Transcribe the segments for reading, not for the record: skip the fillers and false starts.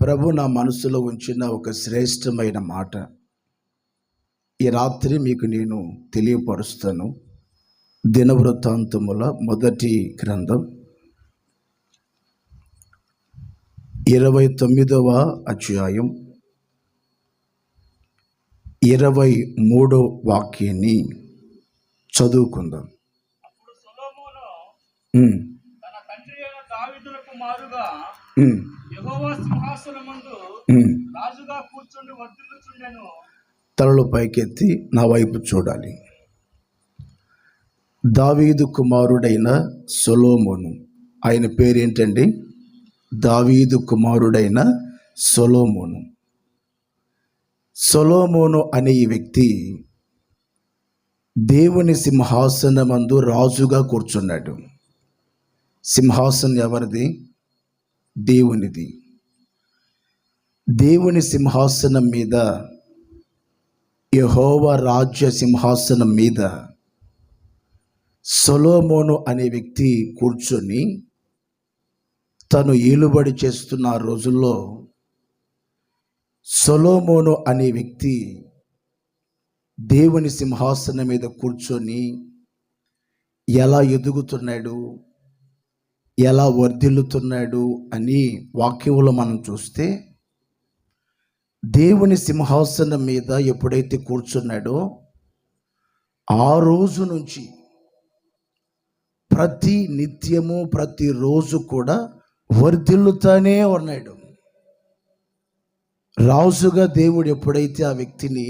ప్రభు నా మనసులో ఉంచిన ఒక శ్రేష్టమైన మాట ఈ రాత్రి మీకు నేను తెలియపరుస్తాను. దినవృత్తాంతముల మొదటి గ్రంథం 29వ అధ్యాయం 23వ వాక్యాన్ని చదువుకుందాం. అప్పుడు సొలొమోను తన తండ్రి అయిన దావీదునకు మారుగా యెహోవా సింహాసనమందు రాజుగా కూర్చుండి వర్ధిల్లుచుండెను. తలలు పైకెత్తి నా వైపు చూడాలి. దావీదు కుమారుడైన సొలొమోను, ఆయన పేరేంటండి? దావీదు కుమారుడైన సొలొమోను. సొలొమోను అనే ఈ వ్యక్తి దేవుని సింహాసనమందు రాజుగా కూర్చున్నాడు. సింహాసనం ఎవరిది? దేవునిది. దేవుని సింహాసనం మీద, యెహోవా రాజ్య సింహాసనం మీద సొలొమోను అనే వ్యక్తి కూర్చొని తను ఏలుబడి చేస్తున్న రోజుల్లో సొలొమోను అనే వ్యక్తి దేవుని సింహాసనం మీద కూర్చొని ఎలా ఎదుగుతున్నాడు, ఎలా వర్ధిల్లుతున్నాడు అని వాక్యంలో మనం చూస్తే, దేవుని సింహాసనం మీద ఎప్పుడైతే కూర్చున్నాడో ఆ రోజు నుంచి ప్రతి నిత్యము ప్రతిరోజు కూడా వర్ధిల్లుతానే ఉన్నాడు. రాజుగా దేవుడు ఎప్పుడైతే ఆ వ్యక్తిని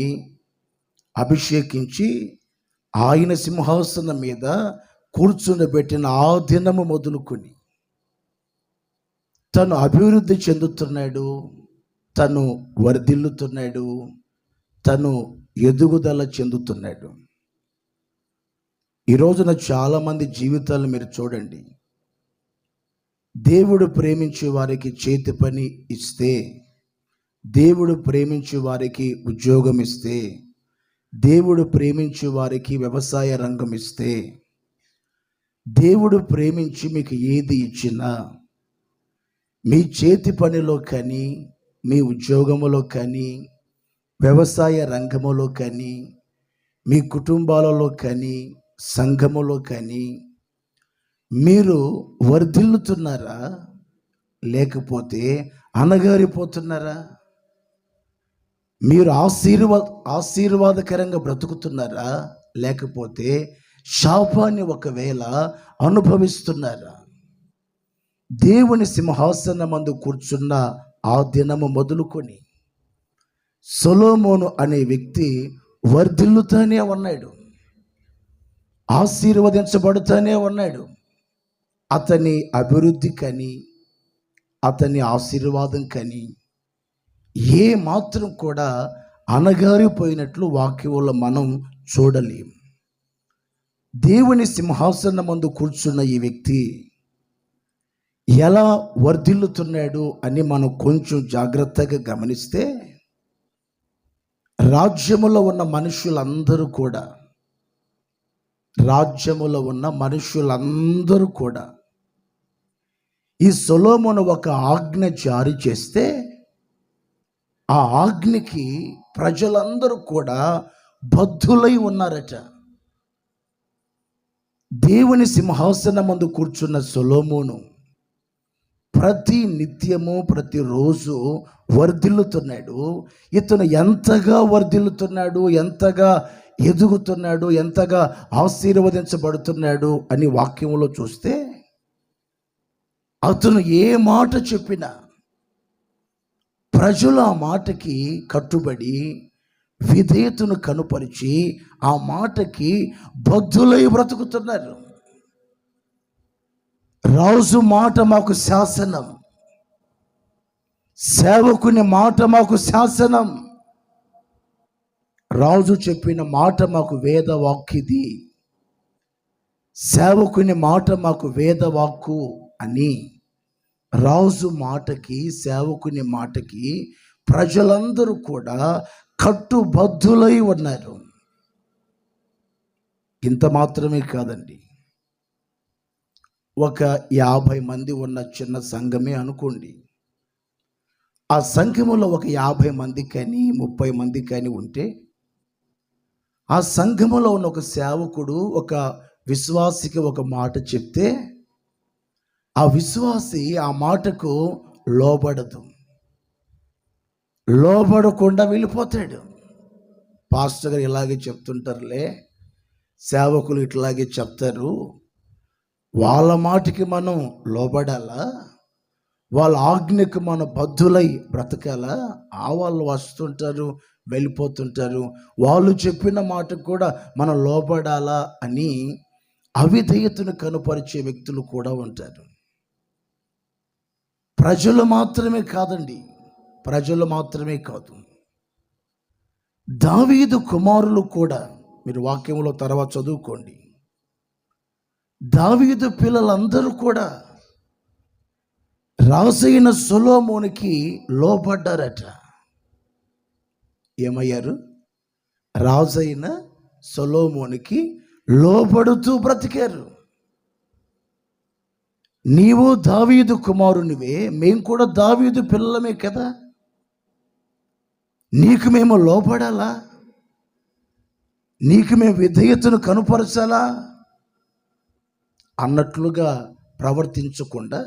అభిషేకించి ఆయన సింహాసనం మీద కూర్చుండబెట్టిన ఆ దినము మొదలుకొని తను అభివృద్ధి చెందుతున్నాడు, తను వర్ధిల్లుతున్నాడు, తను ఎదుగుదల చెందుతున్నాడు. ఈ రోజున చాలామంది జీవితాలు మీరు చూడండి. దేవుడు ప్రేమించే వారికి చేతి పని ఇస్తే, దేవుడు ప్రేమించే వారికి ఉద్యోగం ఇస్తే, దేవుడు ప్రేమించే వారికి వ్యవసాయ రంగం ఇస్తే, దేవుడు ప్రేమించి మీకు ఏది ఇచ్చినా మీ చేతి పనిలో కానీ, మీ ఉద్యోగములో కానీ, వ్యవసాయ రంగములో కానీ, మీ కుటుంబాలలో కానీ, సంఘములో కానీ మీరు వర్ధిల్లుతున్నారా? లేకపోతే అనగారిపోతున్నారా? మీరు ఆశీర్వాదకరంగా బ్రతుకుతున్నారా? లేకపోతే శాపాన్ని ఒకవేళ అనుభవిస్తున్నారా? దేవుని సింహాసనమందు కూర్చున్న ఆ దినము మొదలుకొని సొలొమోను అనే వ్యక్తి వర్ధిల్లుతానే ఉన్నాడు, ఆశీర్వదించబడుతూనే ఉన్నాడు. అతని అభివృద్ధి కని, అతని ఆశీర్వాదం కని ఏ మాత్రం కూడా అనగారిపోయినట్లు వాక్యంలో మనం చూడలేం. దేవుని సింహాసనమందు కూర్చున్న ఈ వ్యక్తి ఎలా వర్ధిల్లుతున్నాడు అని మనం కొంచెం జాగ్రత్తగా గమనిస్తే, రాజ్యములో ఉన్న మనుషులందరూ కూడా ఈ సొలొమోను ఒక ఆజ్ఞ జారీ చేస్తే ఆ ఆజ్ఞకి ప్రజలందరూ కూడా బద్ధులై ఉన్నారట. దేవుని సింహాసనమందు కూర్చున్న సొలొమోను ప్రతి నిత్యము ప్రతిరోజు వర్ధిల్లుతున్నాడు. ఇతను ఎంతగా వర్ధిల్లుతున్నాడు, ఎంతగా ఎదుగుతున్నాడు, ఎంతగా ఆశీర్వదించబడుతున్నాడు అని వాక్యంలో చూస్తే, అతను ఏ మాట చెప్పినా ప్రజలు ఆ మాటకి కట్టుబడి విధేయతను కనుపరిచి ఆ మాటకి బద్ధులై బ్రతుకుతున్నారు. రాజు మాట మాకు శాసనం, సేవకుని మాట మాకు శాసనం, రాజు చెప్పిన మాట మాకు వేదవాక్కిది, సేవకుని మాట మాకు వేదవాక్కు అని రాజు మాటకి, సేవకుని మాటకి ప్రజలందరూ కూడా కట్టుబద్ధులై ఉన్నారు. ఇంత మాత్రమే కాదండి, ఒక 50 మంది ఉన్న చిన్న సంఘమే అనుకోండి, ఆ సంఘములో ఒక 50 మంది కానీ 30 మంది కానీ ఉంటే, ఆ సంఘములో ఉన్న ఒక సేవకుడు ఒక విశ్వాసికి ఒక మాట చెప్తే, ఆ విశ్వాసి ఆ మాటకు లోబడకుండా వెళ్ళిపోతాడు. పాస్టర్ గారు ఇలాగే చెప్తుంటారులే, సేవకులు ఇట్లాగే చెప్తారు, వాళ్ళ మాటకి మనం లోబడాలా, వాళ్ళ ఆజ్ఞకు మన బద్ధులై బ్రతకాలా? వాళ్ళు వస్తుంటారు వెళ్ళిపోతుంటారు, వాళ్ళు చెప్పిన మాటకు కూడా మనం లోబడాలా అని అవిధేయతను కనుపరిచే వ్యక్తులు కూడా ఉంటారు. ప్రజలు మాత్రమే కాదు, దావీదు కుమారులు కూడా, మీరు వాక్యంలో తర్వాత చదువుకోండి, దావీదు పిల్లలందరూ కూడా రాజైన సొలొమోనుకి లోబడ్డారట. ఏమయ్యారు? రాజైన సొలొమోనుకి లోబడుతూ బ్రతికారు. నీవు దావీదు కుమారునివే, మేము కూడా దావీదు పిల్లలమే కదా, నీకు మేము లోబడాలా? నీకు మేము విధేయతను కనుపరచాలా అన్నట్లుగా ప్రవర్తించకుండా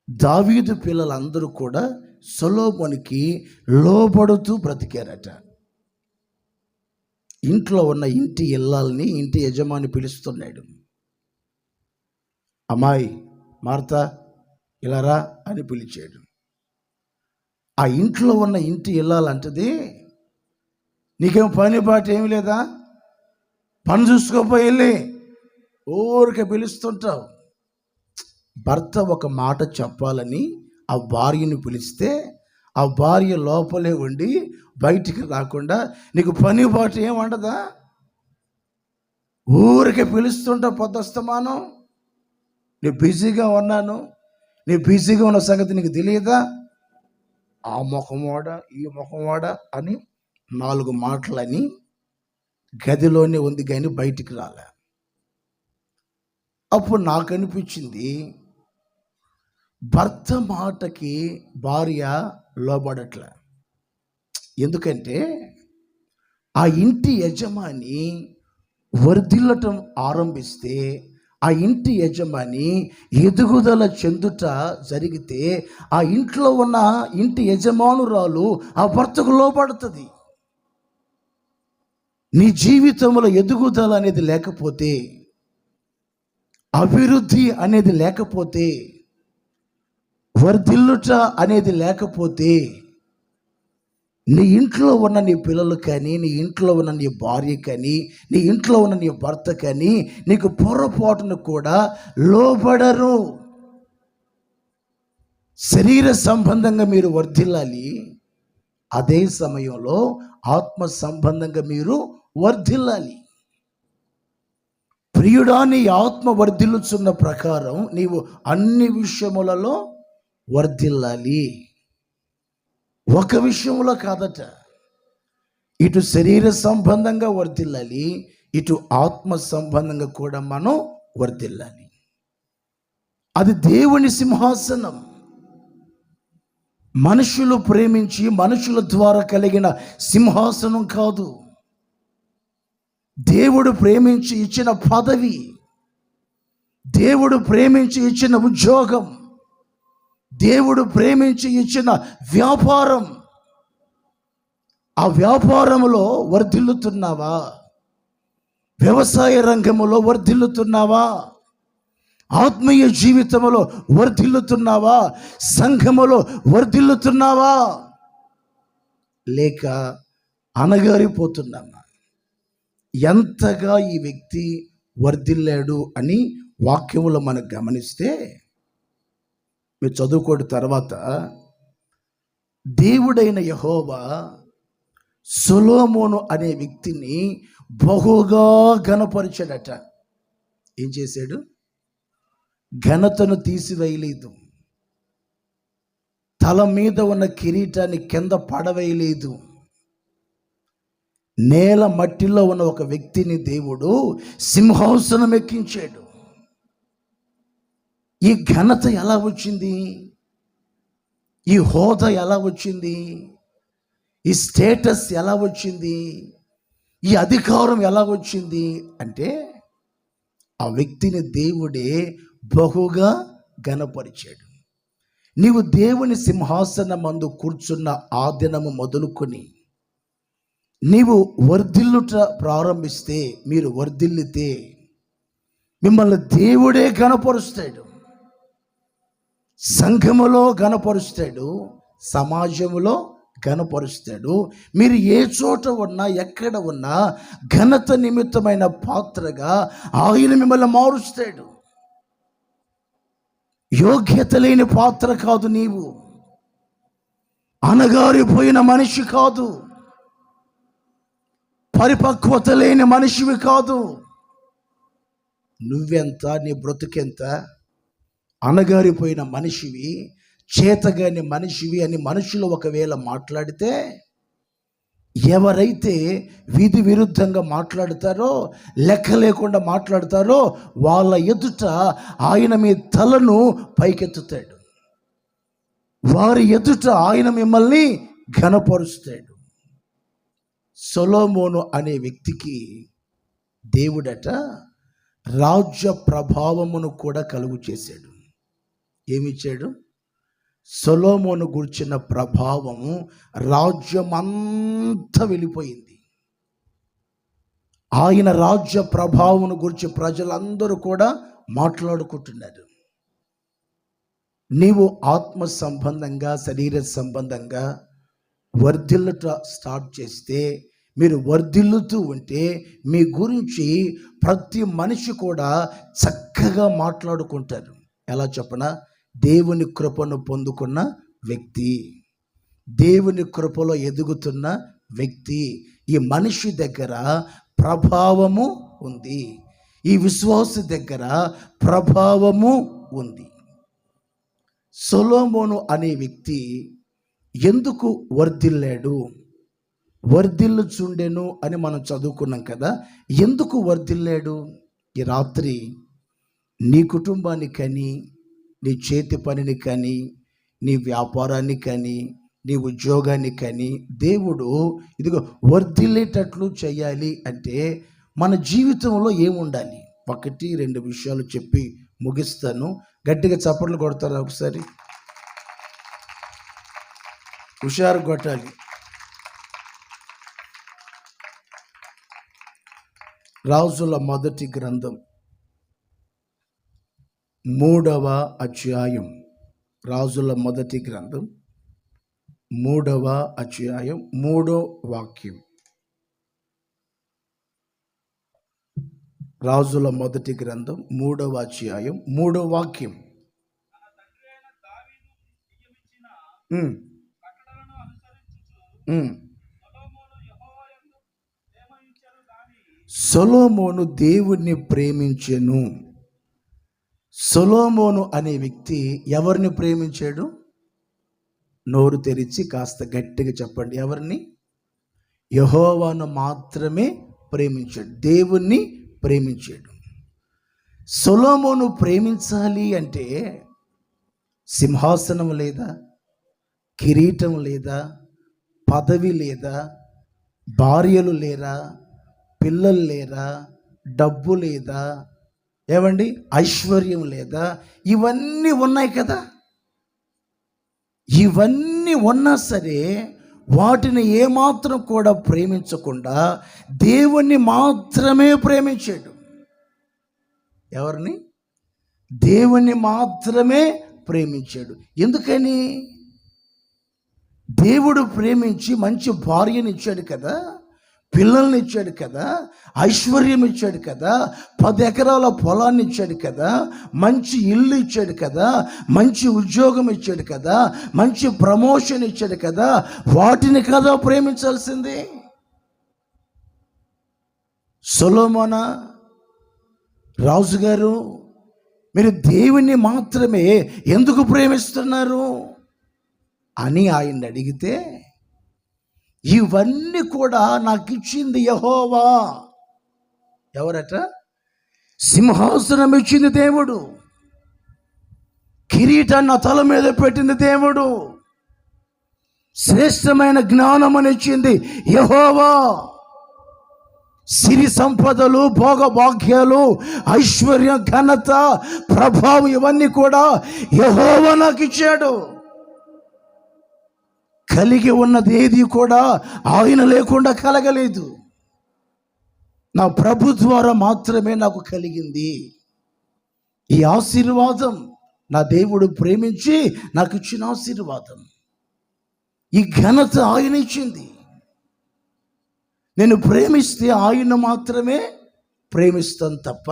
దావీదు పిల్లలందరూ కూడా సొలొమోనుకి లోబడుతూ బ్రతికారట. ఇంట్లో ఉన్న ఇంటి ఇల్లాల్ని ఇంటి యజమాని పిలుస్తున్నాడు. అమ్మాయి మార్తా ఇలా రా అని పిలిచాడు. ఆ ఇంట్లో ఉన్న ఇంటి ఇల్లాలంటది, నీకేం పని బాట ఏమి లేదా, పని చూసుకోపోయి ఊరికే పిలుస్తుంటావు. భర్త ఒక మాట చెప్పాలని ఆ భార్యను పిలిస్తే, ఆ భార్య లోపలే ఉండి బయటికి రాకుండా నీకు పని బాట ఏమండదా? ఊరికే పిలుస్తుంటావు పొద్దస్తమానం. నేను బిజీగా ఉన్నాను, నీ బిజీగా ఉన్న సంగతి నీకు తెలియదా? ఆ ముఖంవాడ ఈ ముఖంవాడ అని 4 మాటలని గదిలోనే ఉంది కానీ బయటికి రాలే. అప్పుడు నాకు అనిపించింది, భర్త మాటకి భార్య లోబడట్లే. ఎందుకంటే ఆ ఇంటి యజమాని వర్ధిల్లటం ఆరంభిస్తే, ఆ ఇంటి యజమాని ఎదుగుదల చెందుట జరిగితే, ఆ ఇంట్లో ఉన్న ఇంటి యజమానురాలు ఆ భర్తకు లోబడుతుంది. నీ జీవితంలో ఎదుగుదల అనేది లేకపోతే, అభివృద్ధి అనేది లేకపోతే, వర్ధిల్లుట అనేది లేకపోతే, నీ ఇంట్లో ఉన్న నీ పిల్లలు కానీ, నీ ఇంట్లో ఉన్న నీ భార్య కానీ, నీ ఇంట్లో ఉన్న నీ భర్త కానీ నీకు పొరపాటును కూడా లోబడరు. శరీర సంబంధంగా మీరు వర్ధిల్లాలి, అదే సమయంలో ఆత్మ సంబంధంగా మీరు వర్ధిల్లాలి. ప్రియుడా, నీ ఆత్మ వర్ధిల్లుచున్న ప్రకారం నీవు అన్ని విషయములలో వర్ధిల్లాలి. ఒక విషయంలో కాదట, ఇటు శరీర సంబంధంగా వర్ధిల్లాలి, ఇటు ఆత్మ సంబంధంగా కూడా మనం వర్ధిల్లాలి. అది దేవుని సింహాసనం. మనుషులు ప్రేమించి మనుషుల ద్వారా కలిగిన సింహాసనం కాదు. దేవుడు ప్రేమించి ఇచ్చిన పదవి, దేవుడు ప్రేమించి ఇచ్చిన ఉద్యోగం, దేవుడు ప్రేమించి ఇచ్చిన వ్యాపారం. ఆ వ్యాపారంలో వర్ధిల్లుతున్నావా? వ్యవసాయ రంగంలో వర్ధిల్లుతున్నావా? ఆత్మీయ జీవితంలో వర్ధిల్లుతున్నావా? సంఘములో వర్ధిల్లుతున్నావా? లేక అనగారిపోతున్నామా? ఎంతగా ఈ వ్యక్తి వర్ధిల్లాడు అని వాక్యములో మనం గమనిస్తే, మీరు చదువుకోండి. తర్వాత దేవుడైన యెహోవా సొలొమోను అనే వ్యక్తిని బహుగా ఘనపరిచాడట. ఏం చేశాడు? ఘనతను తీసివేయలేదు, తల మీద ఉన్న కిరీటాన్ని కింద పడవేయలేదు. నేల మట్టిలో ఉన్న ఒక వ్యక్తిని దేవుడు సింహాసనం ఎక్కించాడు. ఈ ఘనత ఎలా వచ్చింది? ఈ హోదా ఎలా వచ్చింది, ఈ స్టేటస్ ఎలా వచ్చింది, ఈ అధికారం ఎలా వచ్చింది అంటే ఆ వ్యక్తిని దేవుడే బహుగా ఘనపరిచాడు. నీవు దేవుని సింహాసనమందు కూర్చున్న ఆ దినము మొదలుకొని నీవు వర్ధిల్లుట ప్రారంభిస్తే, మీరు వర్ధిల్లితే మిమ్మల్ని దేవుడే ఘనపరుస్తాడు. సంఘములో ఘనపరుస్తాడు, సమాజంలో ఘనపరుస్తాడు. మీరు ఏ చోట ఉన్నా, ఎక్కడ ఉన్నా ఘనత నిమిత్తమైన పాత్రగా ఆయన మిమ్మల్ని మారుస్తాడు. యోగ్యత లేని పాత్ర కాదు నీవు, అనగారిపోయిన మనిషి కాదు, పరిపక్వత లేని మనిషివి కాదు. నువ్వెంత, నీ బ్రతుకెంత, అనగారిపోయిన మనిషివి, చేతగాని మనిషివి అని మనుషులు ఒకవేళ మాట్లాడితే, ఎవరైతే విధి విరుద్ధంగా మాట్లాడతారో, లెక్క లేకుండా మాట్లాడతారో వాళ్ళ ఎదుట ఆయన మీ తలను పైకెత్తుతాడు. వారి ఎదుట ఆయన మిమ్మల్ని ఘనపరుస్తాడు. సొలొమోను అనే వ్యక్తికి దేవుడట రాజ్య ప్రభావమును కూడా కలుగు చేశాడు. ఏమిచ్చాడు? సొలొమోను గురించిన ప్రభావము రాజ్యమంతా వెళ్ళిపోయింది. ఆయన రాజ్య ప్రభావమును గురించి ప్రజలందరూ కూడా మాట్లాడుకుంటున్నారు. నీవు ఆత్మ సంబంధంగా, శరీర సంబంధంగా వర్ధిల్లుట స్టార్ట్ చేస్తే, మీరు వర్ధిల్లుతూ ఉంటే మీ గురించి ప్రతి మనిషి కూడా చక్కగా మాట్లాడుకుంటారు. ఎలా చెప్పనా? దేవుని కృపను పొందుకున్న వ్యక్తి, దేవుని కృపలో ఎదుగుతున్న వ్యక్తి, ఈ మనిషి దగ్గర ప్రభావము ఉంది, ఈ విశ్వాసి దగ్గర ప్రభావము ఉంది. సొలొమోను అనే వ్యక్తి ఎందుకు వర్ధిల్లాడు, వర్ధిల్లుచుండెను అని మనం చదువుకున్నాం కదా. ఎందుకు వర్ధిల్లాడు? ఈ రాత్రి నీ కుటుంబాన్ని కానీ, నీ చేతి పనిని కానీ, నీ వ్యాపారాన్ని కానీ, నీ ఉద్యోగాన్ని కానీ దేవుడు ఇదిగో వర్ధిల్లేటట్లు చేయాలి అంటే మన జీవితంలో ఏముండాలి? 1-2 విషయాలు చెప్పి ముగిస్తాను. గట్టిగా చప్పట్లు కొడతారా ఒకసారి? హుషారు కొట్టాలి. రాజుల మొదటి గ్రంథం 3వ అధ్యాయం. రాజుల మొదటి గ్రంథం 3వ అధ్యాయం 3వ వాక్యం. రాజుల మొదటి గ్రంథం 3వ అధ్యాయం 3వ వాక్యం. సొలొమోను దేవుణ్ణి ప్రేమించెను. సొలొమోను అనే వ్యక్తి ఎవరిని ప్రేమించాడు? నోరు తెరిచి కాస్త గట్టిగా చెప్పండి. ఎవరిని? యెహోవాను మాత్రమే ప్రేమించాడు, దేవుణ్ణి ప్రేమించాడు. సొలొమోను ప్రేమించాలి అంటే సింహాసనం లేదా, కిరీటం లేదా, పదవి లేదా, భార్యలు లేరా, పిల్లలు లేరా, డబ్బు లేదా, ఏమండి ఐశ్వర్యం లేదా, ఇవన్నీ ఉన్నాయి కదా. ఇవన్నీ ఉన్నా సరే వాటిని ఏమాత్రం కూడా ప్రేమించకుండా దేవుణ్ణి మాత్రమే ప్రేమించాడు. ఎవరిని? దేవుణ్ణి మాత్రమే ప్రేమించాడు. ఎందుకని? దేవుడు ప్రేమించి మంచి భార్యని ఇచ్చాడు కదా, పిల్లల్ని ఇచ్చాడు కదా, ఐశ్వర్యం ఇచ్చాడు కదా, 10 ఎకరాల పొలాన్ని ఇచ్చాడు కదా, మంచి ఇల్లు ఇచ్చాడు కదా, మంచి ఉద్యోగం ఇచ్చాడు కదా, మంచి ప్రమోషన్ ఇచ్చాడు కదా. వాటిని కదా ప్రేమించాల్సింది. సొలొమోనా రాజుగారు, మీరు దేవుణ్ణి మాత్రమే ఎందుకు ప్రేమిస్తున్నారు అని ఆయన్ని అడిగితే, ఇవన్నీ కూడా నాకు ఇచ్చింది యెహోవా. ఎవరట? సింహాసనం ఇచ్చింది దేవుడు, కిరీటాన్ని నా తల మీద పెట్టింది దేవుడు, శ్రేష్టమైన జ్ఞానమునిచ్చింది యెహోవా. సిరి సంపదలు, భోగభాగ్యాలు, ఐశ్వర్యం, ఘనత, ప్రభావం ఇవన్నీ కూడా యెహోవా నాకు ఇచ్చాడు. కలిగి ఉన్నది ఏది కూడా ఆయన లేకుండా కలగలేదు. నా ప్రభు ద్వారా మాత్రమే నాకు కలిగింది. ఈ ఆశీర్వాదం నా దేవుడు ప్రేమించి నాకు ఇచ్చిన ఆశీర్వాదం. ఈ ఘనత ఆయన ఇచ్చింది. నేను ప్రేమిస్తే ఆయన మాత్రమే ప్రేమిస్తాను తప్ప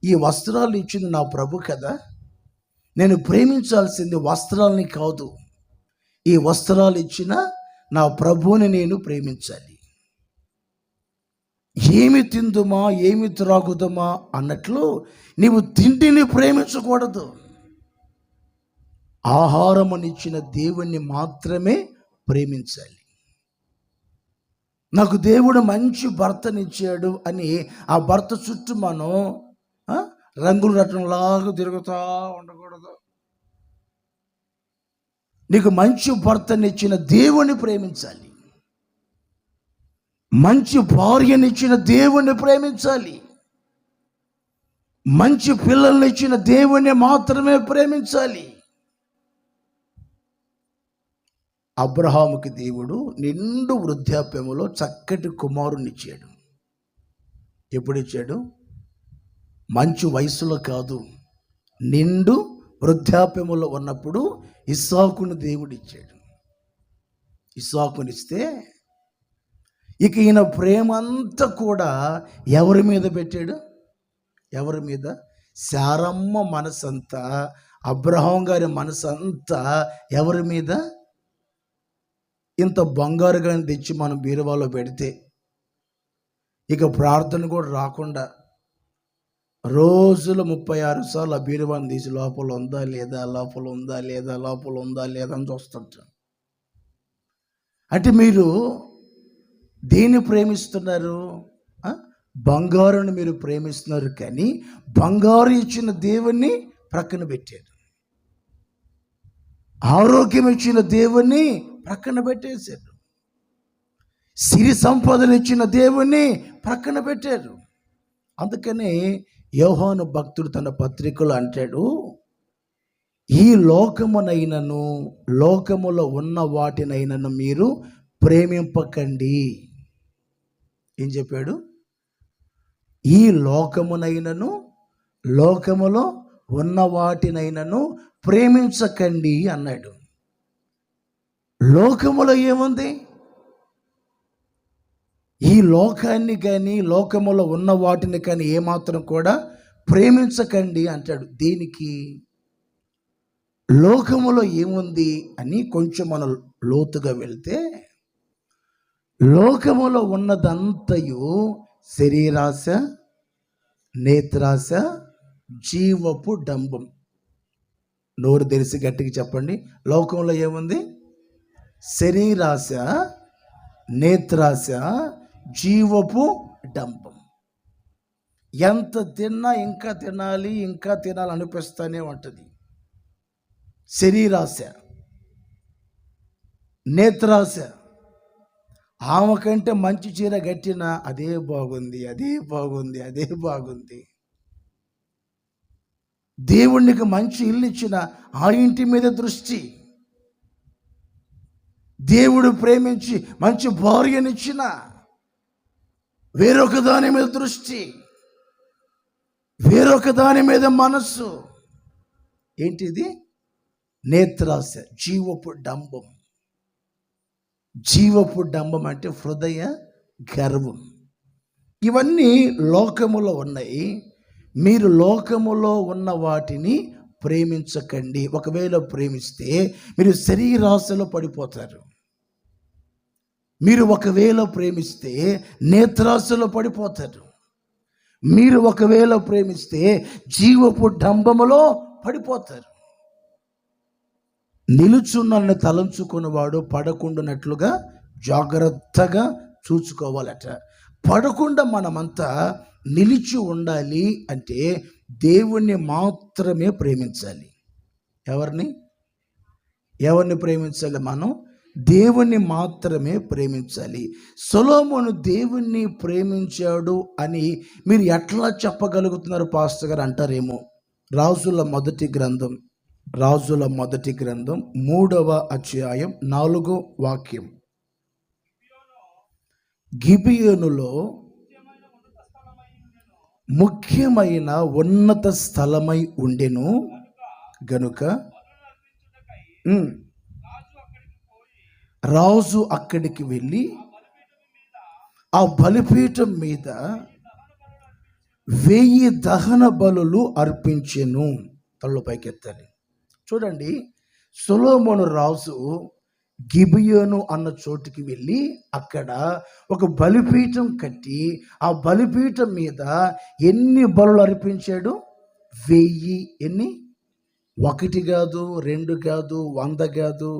ఈ వస్త్రాలు ఇచ్చింది నా ప్రభు కదా. నేను ప్రేమించాల్సింది వస్త్రాలని కాదు. ఈ వస్త్రాలు ఇచ్చిన నా ప్రభువుని నేను ప్రేమించాలి. ఏమి తిందుమా, ఏమి త్రాగుదమా అన్నట్లు నీవు తిండిని ప్రేమించకూడదు. ఆహారమునిచ్చిన దేవుణ్ణి మాత్రమే ప్రేమించాలి. నాకు దేవుడు మంచి భర్తనిచ్చాడు అని ఆ భర్త చుట్టూ మనం రంగుల రత్నంలాగా తిరుగుతూ ఉండకూడదు. నీకు మంచి భర్తనిచ్చిన దేవుణ్ణి ప్రేమించాలి. మంచి భార్యనిచ్చిన దేవుణ్ణి ప్రేమించాలి. మంచి పిల్లల్నిచ్చిన దేవుణ్ణి మాత్రమే ప్రేమించాలి. అబ్రహాముకి దేవుడు నిండు వృద్ధాప్యములో చక్కటి కుమారుని ఇచ్చాడు. ఎప్పుడు ఇచ్చాడు? మంచి వయసులో కాదు, నిండు వృద్ధాప్యములో ఉన్నప్పుడు ఇస్సాకును దేవుడు ఇచ్చాడు. ఇస్సాకునిస్తే ఇక ఈయన ప్రేమ అంతా కూడా ఎవరి మీద పెట్టాడు? ఎవరి మీద? శారమ్మ మనసంతా, అబ్రహాం గారి మనసంతా ఎవరి మీద? ఇంత బంగారు కానీ తెచ్చి మనం బీరువాలో పెడితే ఇక ప్రార్థన కూడా రాకుండా రోజులు 36 సార్లు ఆ బీరువాన్ని తీసి లోపల ఉందా లేదా, లోపల ఉందా లేదా, లోపల ఉందా లేదా అని చూస్తుంటాం. అంటే మీరు దేన్ని ప్రేమిస్తున్నారు? బంగారుని మీరు ప్రేమిస్తున్నారు, కానీ బంగారు ఇచ్చిన దేవుణ్ణి ప్రక్కన పెట్టారు. ఆరోగ్యం ఇచ్చిన దేవుణ్ణి ప్రక్కన పెట్టేశారు. సిరి సంపదలు ఇచ్చిన దేవుణ్ణి ప్రక్కన పెట్టారు. అందుకని యోహాను భక్తుడు తన పత్రికలో అంటాడు, ఈ లోకమునైనను లోకములో ఉన్న వాటినైనను మీరు ప్రేమింపకండి. ఏం చెప్పాడు? ఈ లోకమునైనను లోకములో ఉన్న వాటినైనను ప్రేమించకండి అన్నాడు. లోకములో ఏముంది? ఈ లోకాన్ని కానీ లోకములో ఉన్న వాటిని కానీ ఏమాత్రం కూడా ప్రేమించకండి అంటాడు. దేనికి? లోకములో ఏముంది అని కొంచెం మనం లోతుగా వెళ్తే, లోకములో ఉన్నదంతయు శరీరాశ, నేత్రాశ, జీవపు డంబం. నోరు తెరిచి గట్టిగా చెప్పండి. లోకంలో ఏముంది? శరీరాశ, నేత్రాశ, జీవపు డంబం. ఎంత తిన్నా ఇంకా తినాలి, ఇంకా తినాలి అనిపిస్తూనే ఉంటుంది. శరీరాశ, నేత్రాశ. ఆమె కంటే మంచి చీర కట్టినా అదే బాగుంది, అదే బాగుంది, అదే బాగుంది. దేవునికి మంచి ఇల్లు ఇచ్చిన ఆ ఇంటి మీద దృష్టి. దేవుడు ప్రేమించి మంచి భార్యనిచ్చిన వేరొక దాని మీద దృష్టి, వేరొక దాని మీద మనస్సు. ఏంటిది? నేత్రాశ, జీవపు డంబం. జీవపు డంబం అంటే హృదయ గర్వం. ఇవన్నీ లోకములో ఉన్నాయి. మీరు లోకములో ఉన్న వాటిని ప్రేమించకండి. ఒకవేళ ప్రేమిస్తే మీరు శరీరాశలో పడిపోతారు. మీరు ఒకవేళ ప్రేమిస్తే నేత్రాశలో పడిపోతారు. మీరు ఒకవేళ ప్రేమిస్తే జీవపు డంబములో పడిపోతారు. నిలుచున్నను తలంచుకున్నవాడు పడకుండానట్లుగా జాగ్రత్తగా చూసుకోవాలట. పడకుండా మనమంతా నిలిచి ఉండాలి అంటే దేవుణ్ణి మాత్రమే ప్రేమించాలి. ఎవరిని ప్రేమించాలి? మనం దేవుణ్ణి మాత్రమే ప్రేమించాలి. సొలొమోను దేవుణ్ణి ప్రేమించాడు అని మీరు ఎట్లా చెప్పగలుగుతున్నారు పాస్టర్ గారు అంటారేమో. రాజుల మొదటి గ్రంథం 3వ అధ్యాయం 4వ వాక్యం. గిబియోనులో ముఖ్యమైన ఉన్నత స్థలమై ఉండెను గనుక రాజు అక్కడికి వెళ్ళి ఆ బలిపీఠం మీద 1000 దహన బలులు అర్పించెను. తలలో పైకెత్తాలి. చూడండి, సొలొమోను రాజు గిబియోను అన్న చోటుకి వెళ్ళి అక్కడ ఒక బలిపీఠం కట్టి ఆ బలిపీఠం మీద ఎన్ని బలులు అర్పించాడు? 1000. ఎన్ని? 1 కాదు, 2 కాదు, 100 కాదు,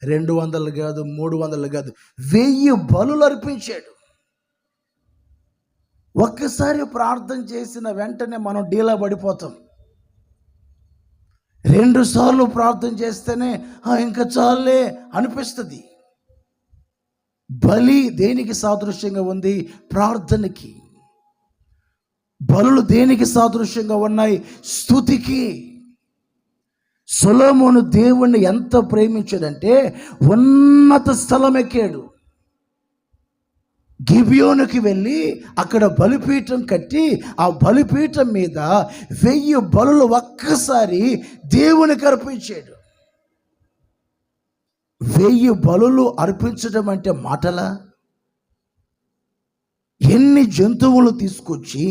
200 కాదు, 300 కాదు, 1000 బలులు అర్పించాడు. ఒక్కసారి ప్రార్థన చేసిన వెంటనే మనం డీలా పడిపోతాం. 2 సార్లు ప్రార్థన చేస్తేనే ఇంకా చాలే అనిపిస్తుంది. బలి దేనికి సాదృశ్యంగా ఉంది? ప్రార్థనకి. బలులు దేనికి సాదృశ్యంగా ఉన్నాయి? స్తుతికి. సొలొమోను దేవుణ్ణి ఎంత ప్రేమించాడంటే ఉన్నత స్థలం ఎక్కాడు. గిబియోనుకి వెళ్ళి అక్కడ బలిపీఠం కట్టి ఆ బలిపీఠం మీద 1000 బలులు ఒక్కసారి దేవునికి అర్పించాడు. 1000 బలులు అర్పించడం అంటే మాటలా? ఎన్ని జంతువులు తీసుకొచ్చి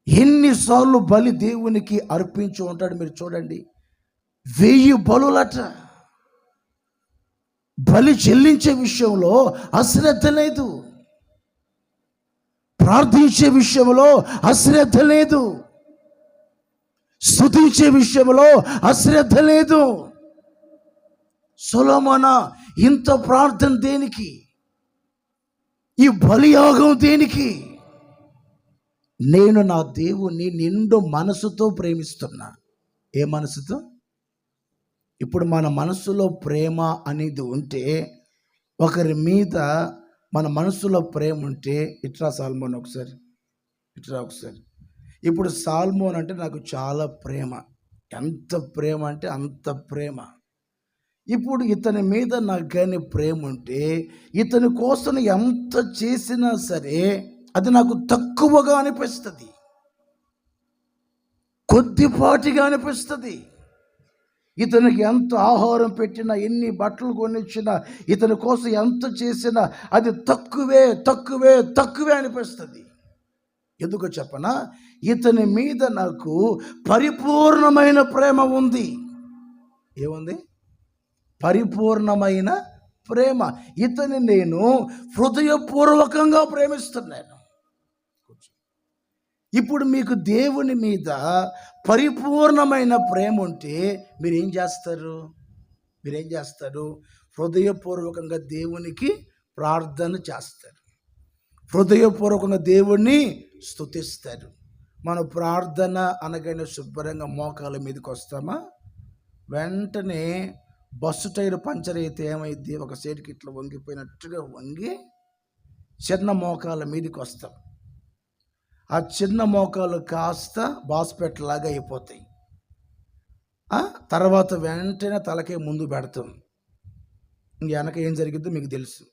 ఎన్నిసార్లు బలి దేవునికి అర్పించి ఉంటాడు మీరు చూడండి. 1000 బలులట. బలి చెల్లించే విషయంలో అశ్రద్ధ లేదు, ప్రార్థించే విషయంలో అశ్రద్ధ లేదు, స్తుతించే విషయంలో అశ్రద్ధ లేదు. సొలొమోనా, ఇంత ప్రార్థన దేనికి? ఈ బలియాగం దేనికి? నేను నా దేవుణ్ణి నిండు మనసుతో ప్రేమిస్తున్నా. ఏ మనసుతో? ఇప్పుడు మన మనసులో ప్రేమ అనేది ఉంటే, ఒకరి మీద మన మనసులో ప్రేమ ఉంటే, ఇట్రా సాల్మోన్ ఒకసారి. ఇప్పుడు సాల్మోన్ అంటే నాకు చాలా ప్రేమ. ఎంత ప్రేమ అంటే అంత ప్రేమ. ఇప్పుడు ఇతని మీద నాకు కానీ ప్రేమ ఉంటే, ఇతని కోసం ఎంత చేసినా సరే అది నాకు తక్కువగా అనిపిస్తుంది, కొద్దిపాటిగా అనిపిస్తుంది. ఇతనికి ఎంత ఆహారం పెట్టినా, ఎన్ని బట్టలు కొనిచ్చినా, ఇతని కోసం ఎంత చేసినా అది తక్కువే అనిపిస్తుంది. ఎందుకో చెప్పనా? ఇతని మీద నాకు పరిపూర్ణమైన ప్రేమ ఉంది. ఏముంది? పరిపూర్ణమైన ప్రేమ. ఇతని నేను హృదయపూర్వకంగా ప్రేమిస్తున్నాను. ఇప్పుడు మీకు దేవుని మీద పరిపూర్ణమైన ప్రేమ ఉంటే మీరేం చేస్తారు? హృదయపూర్వకంగా దేవునికి ప్రార్థన చేస్తారు, హృదయపూర్వకంగా దేవుణ్ణి స్తుతిస్తారు. మన ప్రార్థన అనగానే శుభ్రంగా మోకాల మీదకి వస్తామా? వెంటనే బస్సు టైర్ పంచర్ అయితే ఏమైంది? ఒక సైడ్కి ఇట్లా వంగిపోయినట్టుగా వంగి చిన్న మోకాల మీదకి వస్తాం. ఆ చిన్న మోకాలు కాస్త బాస్పెట్ లాగా అయిపోతాయి. తర్వాత వెంటనే తలకే ముందు పెడతాం. వెనక ఏం జరిగిద్దో మీకు తెలుసు.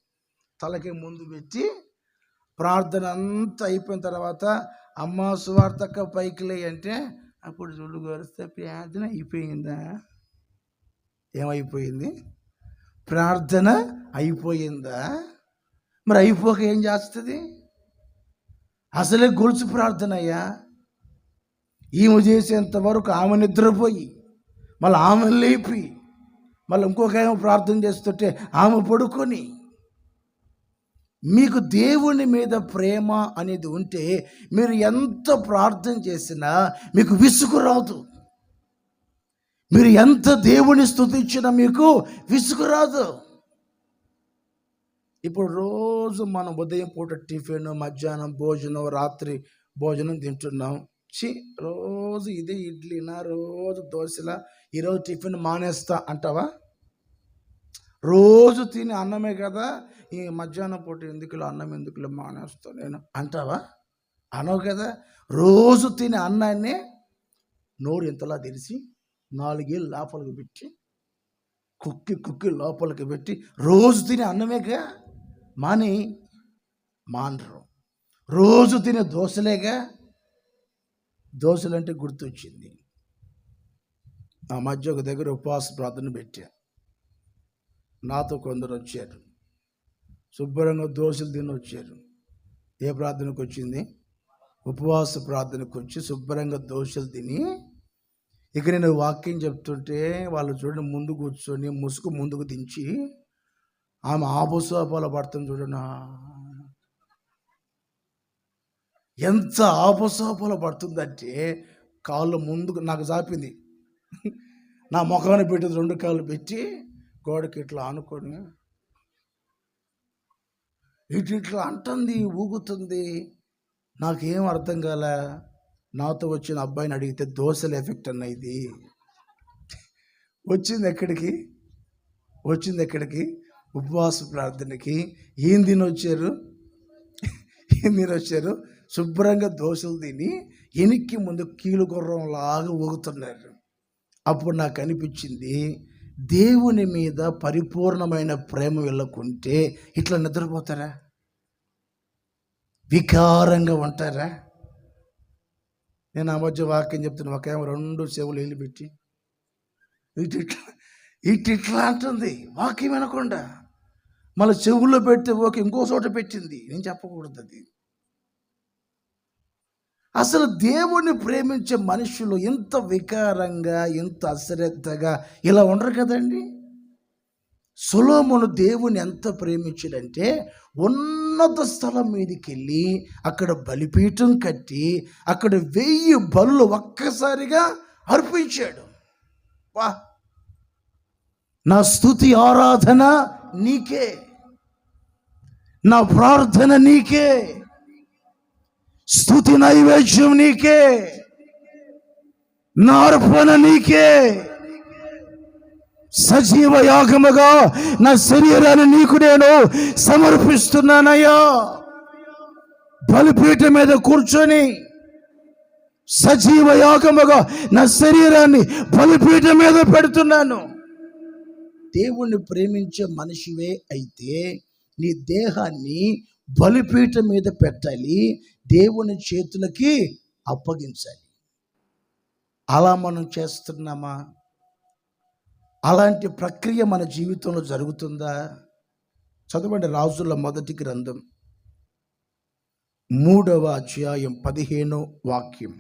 తలకే ముందు పెట్టి ప్రార్థన అంతా అయిపోయిన తర్వాత అమ్మ సువార్తక్క పైకి లే అంటే, అప్పుడు చూడు గరిస్తే ప్రార్థన అయిపోయిందా? ఏమైపోయింది? ప్రార్థన అయిపోయిందా? మరి అయిపోక ఏం చేస్తుంది? అసలే గొలుసు ప్రార్థన అయ్యా. ఈమె చేసేంత వరకు ఆమె నిద్రపోయి, మళ్ళీ ఆమె లేపి, మళ్ళీ ఇంకొక ఏమో ప్రార్థన చేస్తుంటే ఆమె పడుకొని. మీకు దేవుని మీద ప్రేమ అనేది ఉంటే మీరు ఎంత ప్రార్థన చేసినా మీకు విసుగు రాదు. మీరు ఎంత దేవుని స్తుతించినా మీకు విసుగు రాదు. ఇప్పుడు రోజు మనం ఉదయం పూట టిఫిన్, మధ్యాహ్నం భోజనం, రాత్రి భోజనం తింటున్నాం. రోజు ఇదే ఇడ్లీనా, రోజు దోశలా, ఈరోజు టిఫిన్ మానేస్తా అంటావా? రోజు తిని అన్నమే కదా, ఈ మధ్యాహ్నం పూట ఎందుకులో అన్నం ఎందుకులో మానేస్తాను నేను అంటావా? అనవు కదా. రోజు తినే అన్నాన్ని నోరు ఇంతలా తెరిచి 4 ఏళ్ళు లోపలికి పెట్టి కుక్కి లోపలికి పెట్టి రోజు తినే అన్నమేగా మానరు. రోజు తినే దోశలేగా. దోశలంటే గుర్తొచ్చింది. ఆ మధ్య ఒక దగ్గర ఉపవాస ప్రార్థన పెట్టా. నాతో కొందరు వచ్చారు, శుభ్రంగా దోశలు తిని వచ్చారు. ఏ ప్రార్థనకు వచ్చింది? ఉపవాస ప్రార్థనకు వచ్చి శుభ్రంగా దోశలు తిని, ఇక నేను వాక్యం చెప్తుంటే వాళ్ళు చూడండి ముందు కూర్చొని ముసుగు ముందుకు దించి ఆమె ఆబోసాపాల పడుతుంది చూడనా, ఎంత ఆబోసాపాల పడుతుందంటే కాళ్ళు ముందుకు నాకు చాపింది. నా ముఖాన్ని పెట్టి 2 కాళ్ళు పెట్టి గోడకి ఇట్లా ఆనుకొని ఇట్లా అంటుంది, ఊగుతుంది. నాకేం అర్థం కాల. నాతో వచ్చిన అబ్బాయిని అడిగితే దోశల ఎఫెక్ట్ అన్న ఇది. వచ్చింది ఎక్కడికి? ఉపవాస ప్రార్థనకి. ఏం తిని వచ్చారు? శుభ్రంగా దోశలు తిని ఎనిక్కి ముందు కీలు గుర్రం లాగా ఊగుతున్నారు. అప్పుడు నాకు అనిపించింది, దేవుని మీద పరిపూర్ణమైన ప్రేమ వెళ్ళకుంటే ఇట్లా నిద్రపోతారా? వికారంగా ఉంటారా? నేను ఆ మధ్య వాక్యం చెప్తున్నా, ఒకేమో 2 చెవులు వెళ్ళి పెట్టి ఇట్లా అంటుంది వాక్యం వినకుండా. మళ్ళీ చెవుల్లో పెడితే ఓకే, ఇంకో చోట పెట్టింది. నేను చెప్పకూడదు అది. అసలు దేవుణ్ణి ప్రేమించే మనుషులు ఇంత వికారంగా, ఇంత అశ్రద్ధగా ఇలా ఉండరు కదండి. సొలొమోను దేవుని ఎంత ప్రేమించాడంటే ఉన్నత స్థలం మీదకి వెళ్ళి అక్కడ బలిపీఠం కట్టి అక్కడ 1000 బలులు ఒక్కసారిగా అర్పించాడు. వా, నా స్తుతి ఆరాధన నీకే, నా ప్రార్థన నీకే, స్తుతి నైవేద్యం నీకే, నా అర్పణ నీకే, సజీవ యాగముగా నా శరీరాన్ని నీకు నేను సమర్పిస్తున్నానయ్యా. బలిపీఠం మీద కూర్చొని సజీవ యాగముగా నా శరీరాన్ని బలిపీఠం మీద పెడుతున్నాను. దేవుణ్ణి ప్రేమించే మనిషివే అయితే నీ దేహాన్ని బలిపీఠం మీద పెట్టాలి, దేవుని చేతులకి అప్పగించాలి. అలా మనం చేస్తున్నామా? అలాంటి ప్రక్రియ మన జీవితంలో జరుగుతుందా? చదవండి రాజుల మొదటి గ్రంథం 3వ అధ్యాయం 15వ వాక్యం.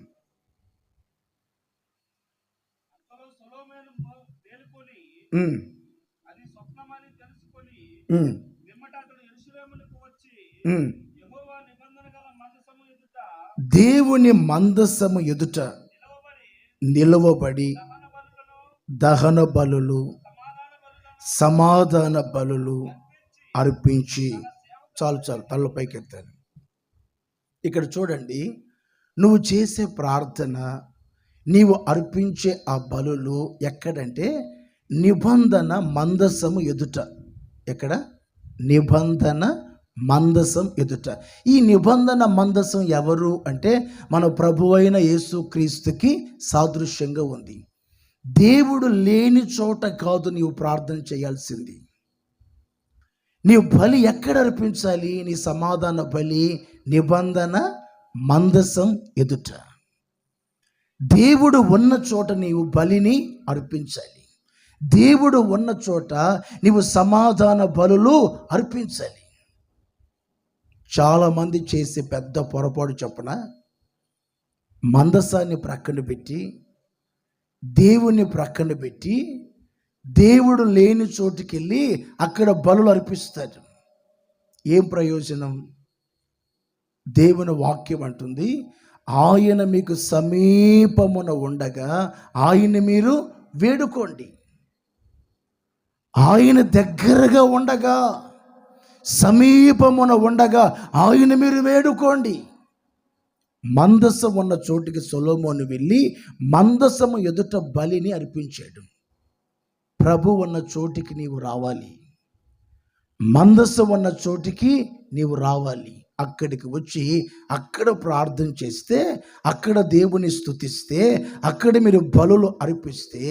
దేవుని మందసము ఎదుట నిలవబడి దహన బలులు, సమాధాన బలులు అర్పించి. చాలు తలపైకి ఎత్తాను. ఇక్కడ చూడండి, నువ్వు చేసే ప్రార్థన, నీవు అర్పించే ఆ బలులు ఎక్కడంటే నిబంధన మందసము ఎదుట. ఎక్కడ? నిబంధన మందసం ఎదుట. ఈ నిబంధన మందసం ఎవరు అంటే మన ప్రభువైన యేసుక్రీస్తుకి సాదృశ్యంగా ఉంది. దేవుడు లేని చోట కాదు నీవు ప్రార్థన చేయాల్సింది. నీవు బలి ఎక్కడ అర్పించాలి? నీ సమాధాన బలి నిబంధన మందసం ఎదుట. దేవుడు ఉన్న చోట నీవు బలిని అర్పించాలి. దేవుడు ఉన్న చోట నీవు సమాధాన బలులు అర్పించాలి. చాలామంది చేసే పెద్ద పొరపాటు చెప్పన, మందసాన్ని ప్రక్కన పెట్టి, దేవుని ప్రక్కన పెట్టి, దేవుడు లేని చోటుకి వెళ్ళి అక్కడ బలులు అర్పిస్తారు. ఏం ప్రయోజనం? దేవుని వాక్యం అంటుంది, ఆయన మీకు సమీపమున ఉండగా ఆయన మీరు వేడుకోండి. ఆయన దగ్గరగా ఉండగా, సమీపమున ఉండగా ఆయన మీరు వేడుకోండి. మందసం ఉన్న చోటికి సొలొమోను వెళ్ళి మందసము ఎదుట బలిని అర్పించాడు. ప్రభు ఉన్న చోటికి నీవు రావాలి. మందసం ఉన్న చోటికి నీవు రావాలి. అక్కడికి వచ్చి అక్కడ ప్రార్థన చేస్తే, అక్కడ దేవుని స్తుతిస్తే, అక్కడ మీరు బలులు అర్పిస్తే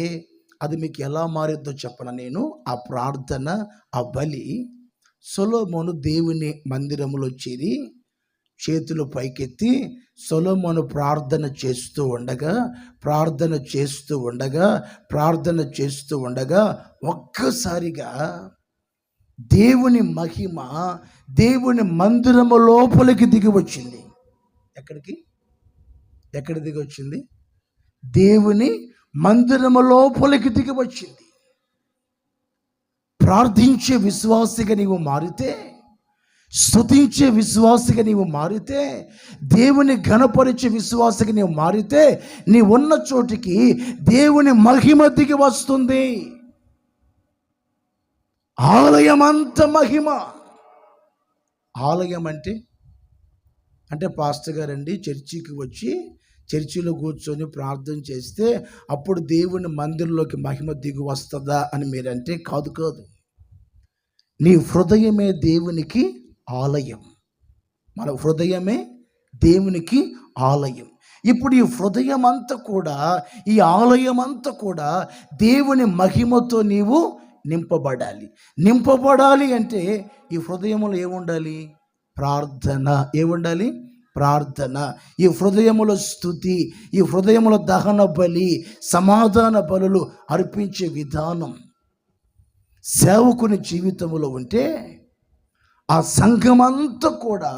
అది మీకు ఎలా మారిద్దో చెప్పన నేను. ఆ ప్రార్థన, ఆ బలి సొలొమోను దేవుని మందిరంలో చేరి చేతులు పైకెత్తి సొలొమోను ప్రార్థన చేస్తూ ఉండగా ఒక్కసారిగా దేవుని మహిమ దేవుని మందిరము లోపలికి దిగి వచ్చింది. ఎక్కడ దిగి వచ్చింది? దేవుని మందిరము లోపలికి దిగి వచ్చింది. ప్రార్థించే విశ్వాసిగా నీవు మారితే, స్తుతించే విశ్వాసిగా నీవు మారితే, దేవుని ఘనపరిచే విశ్వాసిగా నీవు మారితే, నీ ఉన్న చోటికి దేవుని మహిమ దిగి వస్తుంది. ఆలయం అంత మహిమ. ఆలయం అంటే పాస్టర్ గారండి చర్చికి వచ్చి చర్చిలో కూర్చొని ప్రార్థన చేస్తే అప్పుడు దేవుని మందిరంలోకి మహిమ దిగి వస్తుందా అని మీరంటే కాదు. నీ హృదయమే దేవునికి ఆలయం. మన హృదయమే దేవునికి ఆలయం. ఇప్పుడు ఈ హృదయం అంతా కూడా, ఈ ఆలయం అంతా కూడా దేవుని మహిమతో నీవు నింపబడాలి అంటే ఈ హృదయంలో ఏముండాలి? ప్రార్థన. ఏముండాలి? ప్రార్థన. ఈ హృదయములో స్తుతి, ఈ హృదయములో దహన బలి, సమాధాన బలులు అర్పించే విధానం సేవకుని జీవితంలో ఉంటే ఆ సంఘమంతా కూడా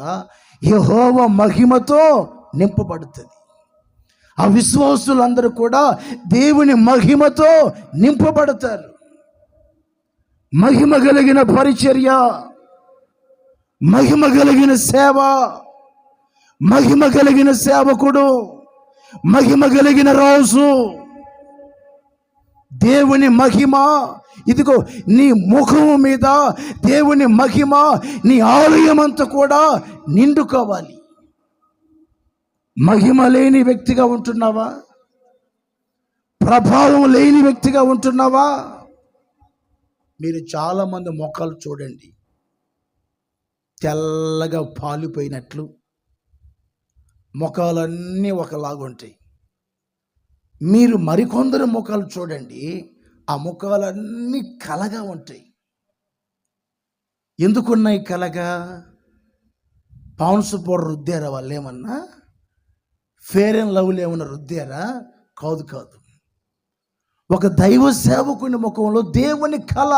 యెహోవా మహిమతో నింపబడుతుంది. ఆ విశ్వాసులందరూ కూడా దేవుని మహిమతో నింపబడతారు. మహిమ కలిగిన పరిచర్య, మహిమ కలిగిన సేవ, మహిమ కలిగిన సేవకుడు, మహిమ కలిగిన రోజు, దేవుని మహిమ. ఇదిగో నీ ముఖము మీద దేవుని మహిమ, నీ ఆలయం అంతా కూడా నిండుకోవాలి. మహిమ లేని వ్యక్తిగా ఉంటున్నావా? ప్రభావం లేని వ్యక్తిగా ఉంటున్నావా? మీరు చాలామంది మొక్కలు చూడండి, తెల్లగా పాలిపోయినట్లు ముఖాలన్నీ ఒకలాగుంటాయి. మీరు మరికొందరు ముఖాలు చూడండి, ఆ ముఖాలన్నీ కలగా ఉంటాయి. ఎందుకున్నాయి కలగా? పౌన్స్ పౌడర్ రుద్దారా వాళ్ళు? ఏమన్నా ఫేర్ అండ్ లవ్లీ ఏమన్నా రుద్దారా? కాదు. ఒక దైవ సేవకుని ముఖంలో దేవుని కళ,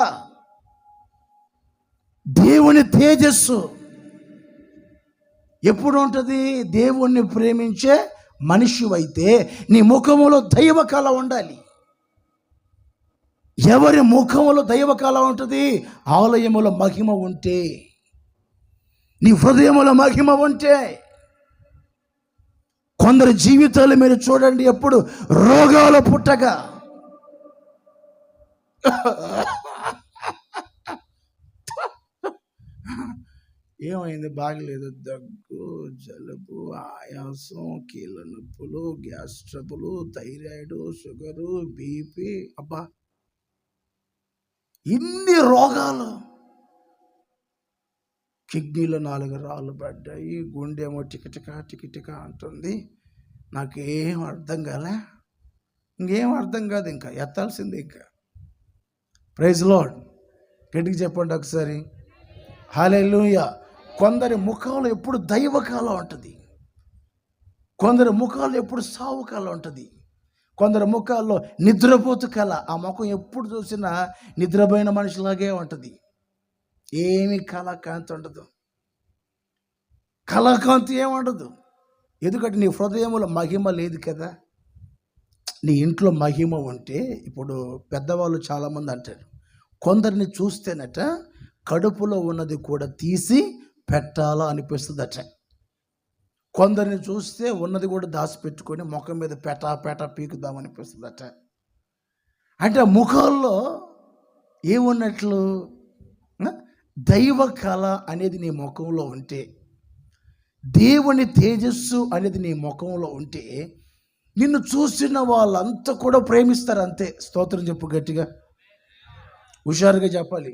దేవుని తేజస్సు ఎప్పుడు ఉంటుంది? దేవుణ్ణి ప్రేమించే మనిషివైతే నీ ముఖములో దైవ కళ ఉండాలి. ఎవరి ముఖములో దైవ కళ ఉంటుంది? ఆలయములో మహిమ ఉంటే, నీ హృదయములో మహిమ ఉంటే. కొందరు జీవితాలు మీరు చూడండి, ఎప్పుడు రోగాలు పుట్టగా, ఏమైంది? బాగలేదు, దగ్గు, జలుబు, ఆయాసం, కీళ్ళ నొప్పులు, gas trouble, thyroid, sugar, BP, అబ్బా ఇన్ని రోగాలు. కిడ్నీలో 4 రాళ్ళు పడ్డాయి, గుండెమో టికిటిక అంటుంది. నాకేం అర్థం కాలే. ఇంకేం అర్థం కాదు, ఇంకా ఎత్తాల్సిందే. ఇంకా ప్రైజ్ లార్డ్. గట్టిగా చెప్పండి ఒకసారి హల్లెలూయా. కొందరి ముఖంలో ఎప్పుడు దైవకాలం ఉంటుంది, కొందరి ముఖాల్లో ఎప్పుడు సావు కళ ఉంటుంది, కొందరి ముఖాల్లో నిద్రపోతు కళ. ఆ ముఖం ఎప్పుడు చూసినా నిద్రపోయిన మనిషిలాగే ఉంటుంది. ఏమి కళాకాంతి ఉండదు, కళాకాంతి ఏముండదు. ఎందుకంటే నీ హృదయంలో మహిమ లేదు కదా. నీ ఇంట్లో మహిమ ఉంటే, ఇప్పుడు పెద్దవాళ్ళు చాలామంది అంటారు, కొందరిని చూస్తేనట కడుపులో ఉన్నది కూడా తీసి పెట్టాలా అనిపిస్తుందట. కొందరిని చూస్తే ఉన్నది కూడా దాచిపెట్టుకొని ముఖం మీద పెట పీకుదామనిపిస్తుందట. అంటే ముఖాల్లో ఏమున్నట్లు? దైవ కళ అనేది నీ ముఖంలో ఉంటే, దేవుని తేజస్సు అనేది నీ ముఖంలో ఉంటే, నిన్ను చూసిన వాళ్ళంతా కూడా ప్రేమిస్తారు అంతే. స్తోత్రం చెప్పు గట్టిగా, హుషారుగా చెప్పాలి.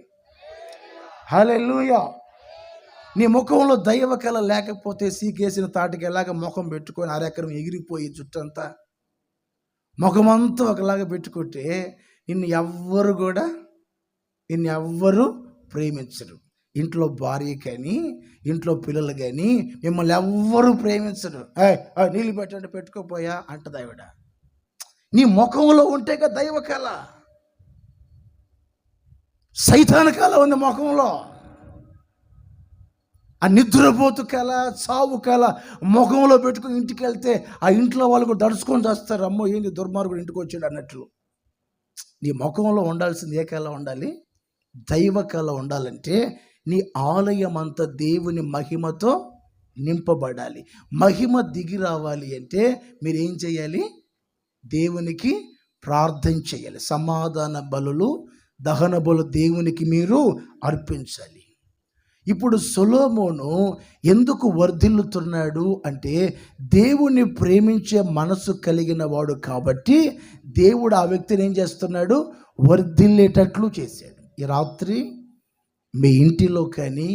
హల్లెలూయా. నీ ముఖంలో దైవ కళ లేకపోతే సీకేసిన తాటికి ఎలాగ ముఖం పెట్టుకొని అరెకరం ఎగిరిపోయి చుట్టంతా ముఖమంతా ఒకలాగా పెట్టుకుంటే నిన్ను ఎవ్వరు ప్రేమించరు. ఇంట్లో భార్య కానీ ఇంట్లో పిల్లలు కానీ మిమ్మల్ని ఎవ్వరూ ప్రేమించరు. నీళ్ళు పెట్టండి, పెట్టుకోపోయా అంటది ఆవిడ. నీ ముఖంలో ఉంటేగా దైవ కళ. సైతాన్ కళ ఉంది ముఖంలో. ఆ నిద్రపోతు కళ, చావు కళ ముఖంలో పెట్టుకుని ఇంటికి వెళ్తే ఆ ఇంట్లో వాళ్ళు కూడా దడుచుకొని చేస్తారు. అమ్మో ఏంది దుర్మార్గుడు ఇంటికి వచ్చాడు అన్నట్లు. నీ ముఖంలో ఉండాల్సింది ఏ కళ ఉండాలి? దైవ కళ ఉండాలంటే నీ ఆలయం అంతా దేవుని మహిమతో నింపబడాలి. మహిమ దిగి రావాలి అంటే మీరు ఏం చేయాలి? దేవునికి ప్రార్థన చేయాలి. సమాధాన బలులు, దహన బలు దేవునికి మీరు అర్పించాలి. ఇప్పుడు సొలొమోను ఎందుకు వర్ధిల్లుతున్నాడు అంటే దేవుని ప్రేమించే మనసు కలిగిన వాడు కాబట్టి దేవుడు ఆ వ్యక్తిని ఏం చేస్తున్నాడు? వర్ధిల్లేటట్లు చేశాడు. ఈ రాత్రి మీ ఇంటిలో కానీ,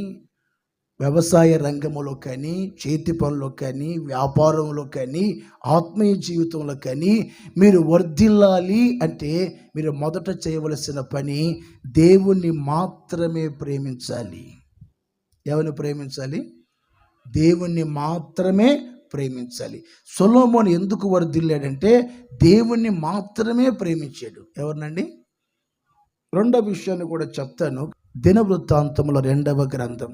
వ్యవసాయ రంగంలో కానీ, చేతి పనుల్లో కానీ, వ్యాపారంలో కానీ, ఆత్మీయ జీవితంలో కానీ మీరు వర్ధిల్లాలి అంటే మీరు మొదట చేయవలసిన పని దేవుణ్ణి మాత్రమే ప్రేమించాలి. ఎవరిని ప్రేమించాలి? దేవుణ్ణి మాత్రమే ప్రేమించాలి. సొలొమోను ఎందుకు వర్ధిల్లాడంటే దేవుణ్ణి మాత్రమే ప్రేమించాడు. ఎవరినండి? రెండో విషయాన్ని కూడా చెప్తాను. దినవృత్తాంతముల 2వ గ్రంథం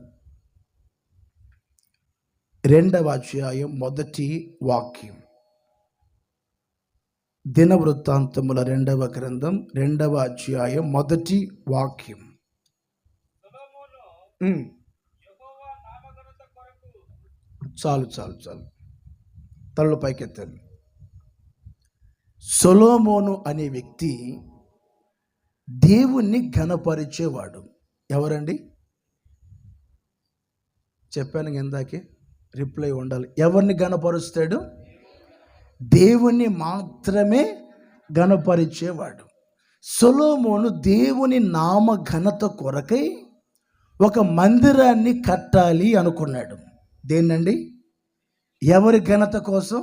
2వ అధ్యాయం 1వ వాక్యం. దినవృత్తాంతముల 2వ గ్రంథం 2వ అధ్యాయం 1వ వాక్యం. చాలు తలలు పైకెత్తాను. సొలొమోను అనే వ్యక్తి దేవుణ్ణి ఘనపరిచేవాడు. ఎవరండి? చెప్పాను ఇందాకే, రిప్లై ఉండాలి. ఎవరిని ఘనపరుస్తాడు? దేవుణ్ణి మాత్రమే ఘనపరిచేవాడు. సొలొమోను దేవుని నామ ఘనత కొరకై ఒక మందిరాన్ని కట్టాలి అనుకున్నాడు. దేన్నండి? ఎవరి ఘనత కోసం?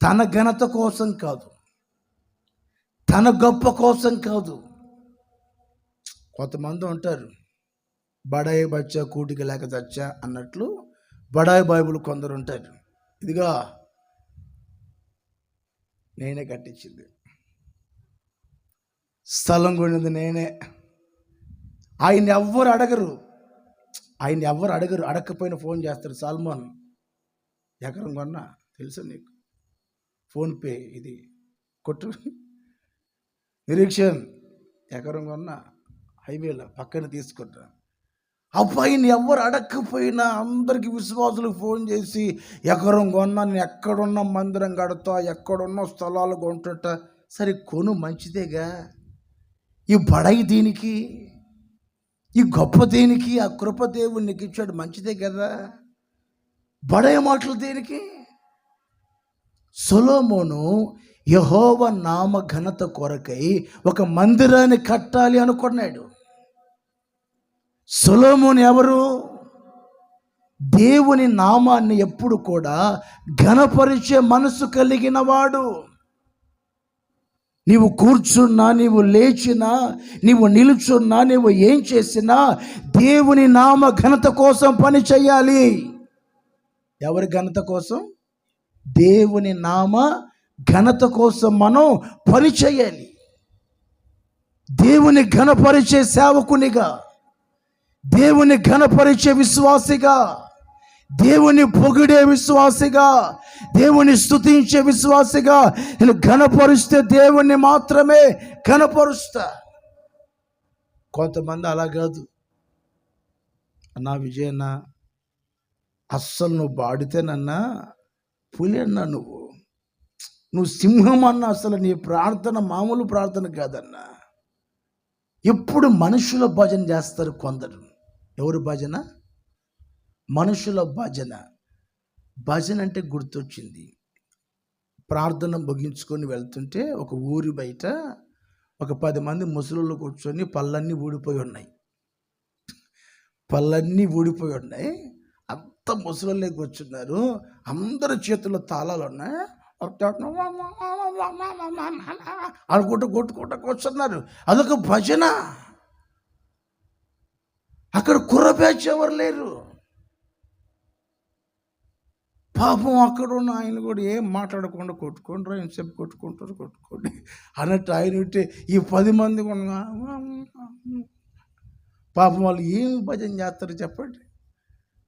తన ఘనత కోసం కాదు, తన గొప్ప కోసం కాదు. కొంతమంది ఉంటారు, బడాయి బచ్చా కూటికి లేక చచ్చా అన్నట్లు బడాయి బాబులు కొందరు ఉంటారు. ఇదిగా నేనే కట్టించింది, స్థలం కొనింది నేనే. ఆయన ఎవ్వరు అడగరు. అడగకపోయినా ఫోన్ చేస్తారు. సల్మాన్ ఎకరం కొన్నా తెలుసా నీకు? ఫోన్పే ఇది కొట్టు. నిరీక్షణ్ ఎకరం కొన్నా హైవేలో పక్కన తీసుకుంటా. అబ్బాయిని ఎవరు అడగకపోయినా అందరికి విశ్వాసులకు ఫోన్ చేసి ఎకరం కొన్నా, నేను ఎక్కడున్న మందిరం కడతా, ఎక్కడున్న స్థలాలు కొంటుంట. సరే కొను, మంచిదేగా. ఈ బడాయి దీనికి, ఈ గొప్ప దేనికి? ఆ కృప దేవుడు నీకు ఇచ్చాడు, మంచిదే కదా. బడాయి మాటలు దేనికి? సొలొమోను యెహోవా నామ ఘనత కొరకై ఒక మందిరాన్ని కట్టాలి అనుకున్నాడు. సొలొమోను ఎవరు? దేవుని నామాన్ని ఎప్పుడు కూడా ఘనపరిచే మనసు కలిగిన వాడు. నీవు కూర్చున్నా, నీవు లేచినా, నీవు నిలుచున్నా, నీవు ఏం చేసినా దేవుని నామ ఘనత కోసం పని చేయాలి. ఎవరి ఘనత కోసం? దేవుని నామ ఘనత కోసం మనం పని చేయాలి. దేవుని ఘనపరిచే సేవకునిగా, దేవుని ఘనపరిచే విశ్వాసిగా, దేవుని పొగిడే విశ్వాసిగా, దేవుని స్తుతించే విశ్వాసిగా నేను ఘనపరుస్తే దేవుణ్ణి మాత్రమే ఘనపరుస్తా. కొంతమంది అలా కాదు. అన్నా విజయన్న, అస్సలు నువ్వు బాడితేనన్నా పులి అన్నా, నువ్వు సింహం అన్నా, అసలు నీ ప్రార్థన మామూలు ప్రార్థన కాదన్నా. ఎప్పుడు మనుషుల భజన చేస్తారు కొందరు. ఎవరు భజన? మనుషుల భజన. భజన అంటే గుర్తొచ్చింది. ప్రార్థన ముగించుకొని వెళ్తుంటే ఒక ఊరి బయట ఒక 10 మంది ముసలుళ్ళు కూర్చొని పళ్ళన్నీ ఊడిపోయి ఉన్నాయి. పళ్ళన్నీ ఊడిపోయి ఉన్నాయి, అంత ముసలిలోకి వచ్చున్నారు, అందరి చేతుల్లో తాళాలు ఉన్నాయి, అనుకుంటూ కొట్టుకుంటూ కూర్చున్నారు. అదొక భజన. అక్కడ కుర్ర బ్యాచ్ ఎవరు లేరు. పాపం అక్కడ ఉన్న ఆయన కూడా ఏం మాట్లాడకుండా కొట్టుకుంటారు, ఎంతసేపు కొట్టుకోండి అన్నట్టు ఆయన ఉంటే ఈ 10 మంది పాపం వాళ్ళు ఏం భజన చేస్తారు చెప్పండి.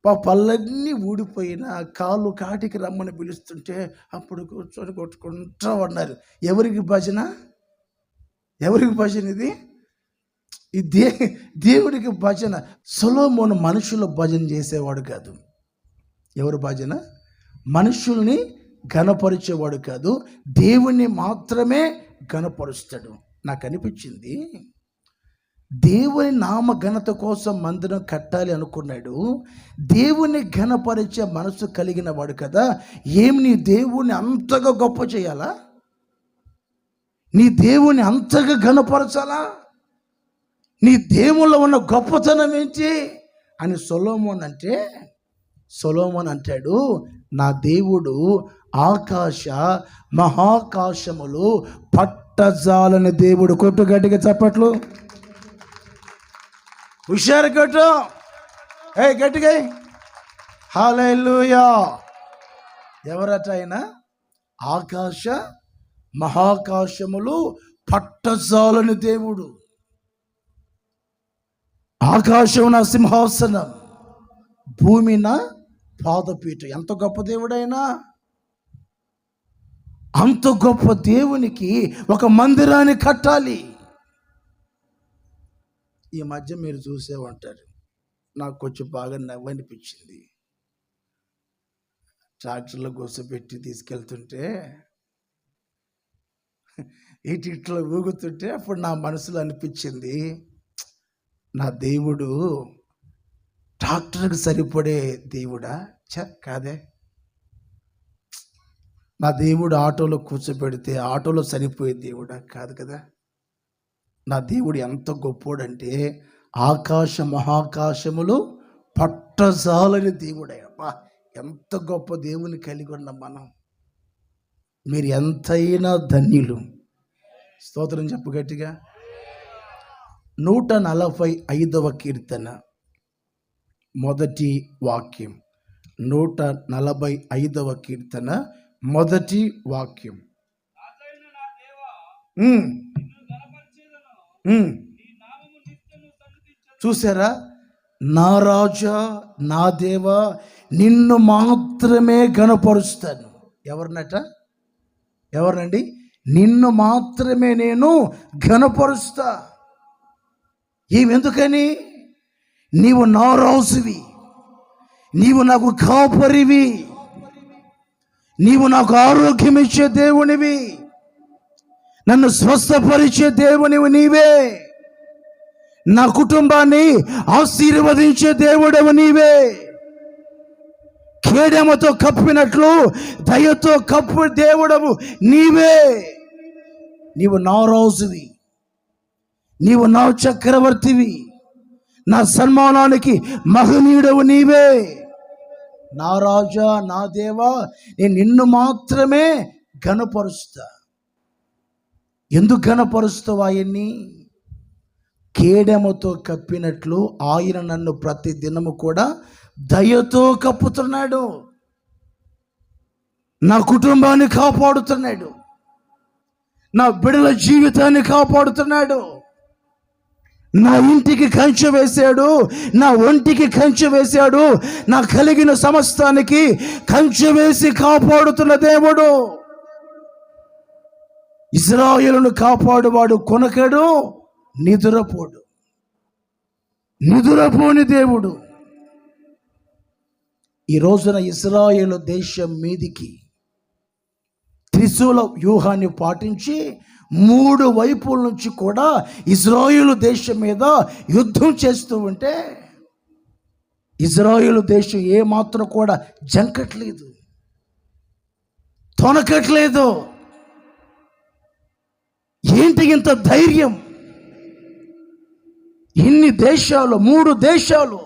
పళ్ళన్నీ ఊడిపోయిన కాళ్ళు కాటికి రమ్మని పిలుస్తుంటే అప్పుడు కూర్చొని కొట్టుకుంటూ ఉన్నారు. ఎవరికి భజన? ఇది? ఈ దేవుడికి భజన. సొలొమోను మనుషుల భజన చేసేవాడు కాదు. ఎవరు భజన? మనుషుల్ని ఘనపరిచేవాడు కాదు, దేవుణ్ణి మాత్రమే ఘనపరుస్తాడు. నాకు అనిపించింది, దేవుని నామ ఘనత కోసం మందిరం కట్టాలి అనుకున్నాడు. దేవుని ఘనపరిచే మనసు కలిగిన వాడు కదా, నీ దేవుణ్ణి అంతగా గొప్ప చేయాలా? నీ దేవుని అంతగా ఘనపరచాలా? నీ దేవుల్లో ఉన్న గొప్పతనం ఏంటి అని సొలొమోన్ అంటాడు, నా దేవుడు ఆకాశ మహాకాశములు పట్టజాలని దేవుడు. కొట్టు గట్టిగా చప్పట్లు, హుషారు కొట్టు, గట్టిగా హల్లెలూయా. ఎవరట ఆయన? ఆకాశ మహాకాశములు పట్టజాలని దేవుడు. ఆకాశం నా సింహాసనం, భూమి నా పాదపీఠం. ఎంత గొప్ప దేవుడైనా, అంత గొప్ప దేవునికి ఒక మందిరాన్ని కట్టాలి. ఈ మధ్య మీరు చూసే ఉంటారు, నాకు కొంచెం బాగా నవ్వనిపించింది. ట్రాక్టర్లో కూర్చోబెట్టి తీసుకెళ్తుంటే ఇట్లా ఊగుతుంటే అప్పుడు నా మనసులో అనిపించింది, నా దేవుడు ట్రాక్టర్కి సరిపడే దేవుడా? కాదే. నా దేవుడు ఆటోలో కూర్చోబెడితే ఆటోలో సరిపోయే దేవుడా? కాదు కదా. నా దేవుడు ఎంత గొప్పోడంటే ఆకాశ మహాకాశములు పట్టజాలని దేవుడయ్యా. ఎంత గొప్ప దేవుని కలిగి ఉన్నాం మనం. మీరు ఎంతైనా ధన్యులు. స్తోత్రం చెప్పు గట్టిగా. 145వ కీర్తన మొదటి వాక్యం. 145వ కీర్తన మొదటి వాక్యం. చూసారా? నా రాజా, నా దేవా, నిన్ను మాత్రమే ఘనపరుస్తాను. ఎవరినండి? నిన్ను మాత్రమే నేను ఘనపరుస్తా. ఎందుకని? నీవు నా రాజువి, నీవు నాకు కాపరివి, నీవు నాకు ఆరోగ్యం ఇచ్చే దేవునివి, నన్ను స్వస్థపరిచే దేవునివి నీవే, నా కుటుంబాన్ని ఆశీర్వదించే దేవుడవు నీవే, కేడెమతో కప్పినట్లు దయతో కప్పు దేవుడవు నీవే. నీవు నా రాజువి, నీవు నా చక్రవర్తివి, నా సన్మానానికి మహనీయుడవు నీవే. నా రాజా, నా దేవా, నేను నిన్ను మాత్రమే ఘనపరుస్తా. ఎందుకు ఘనపరుస్తావు ఆయన్ని? కేడెమతో కప్పినట్లు ఆయన నన్ను ప్రతి దినము కూడా దయతో కప్పుతున్నాడు. నా కుటుంబాన్ని కాపాడుతున్నాడు, నా బిడ్డల జీవితాన్ని కాపాడుతున్నాడు, నా ఇంటికి కంచె వేశాడు, నా ఒంటికి కంచె వేశాడు, నా కలిగిన సమస్తానికి కంచె వేసి కాపాడుతున్న దేవుడు. ఇశ్రాయేలును కాపాడువాడు కొనకడు, నిదురపోని దేవుడు. ఈ రోజున ఇశ్రాయేలు దేశం మీదికి త్రిశూల వ్యూహాన్ని పాటించి 3 వైపుల నుంచి కూడా ఇశ్రాయేలు దేశం మీద యుద్ధం చేస్తూ ఉంటే ఇశ్రాయేలు దేశం ఏమాత్రం కూడా జంకట్లేదు, తొనకట్లేదు. ఏంటి ఇంత ధైర్యం? ఇన్ని దేశాలు, 3 దేశాలు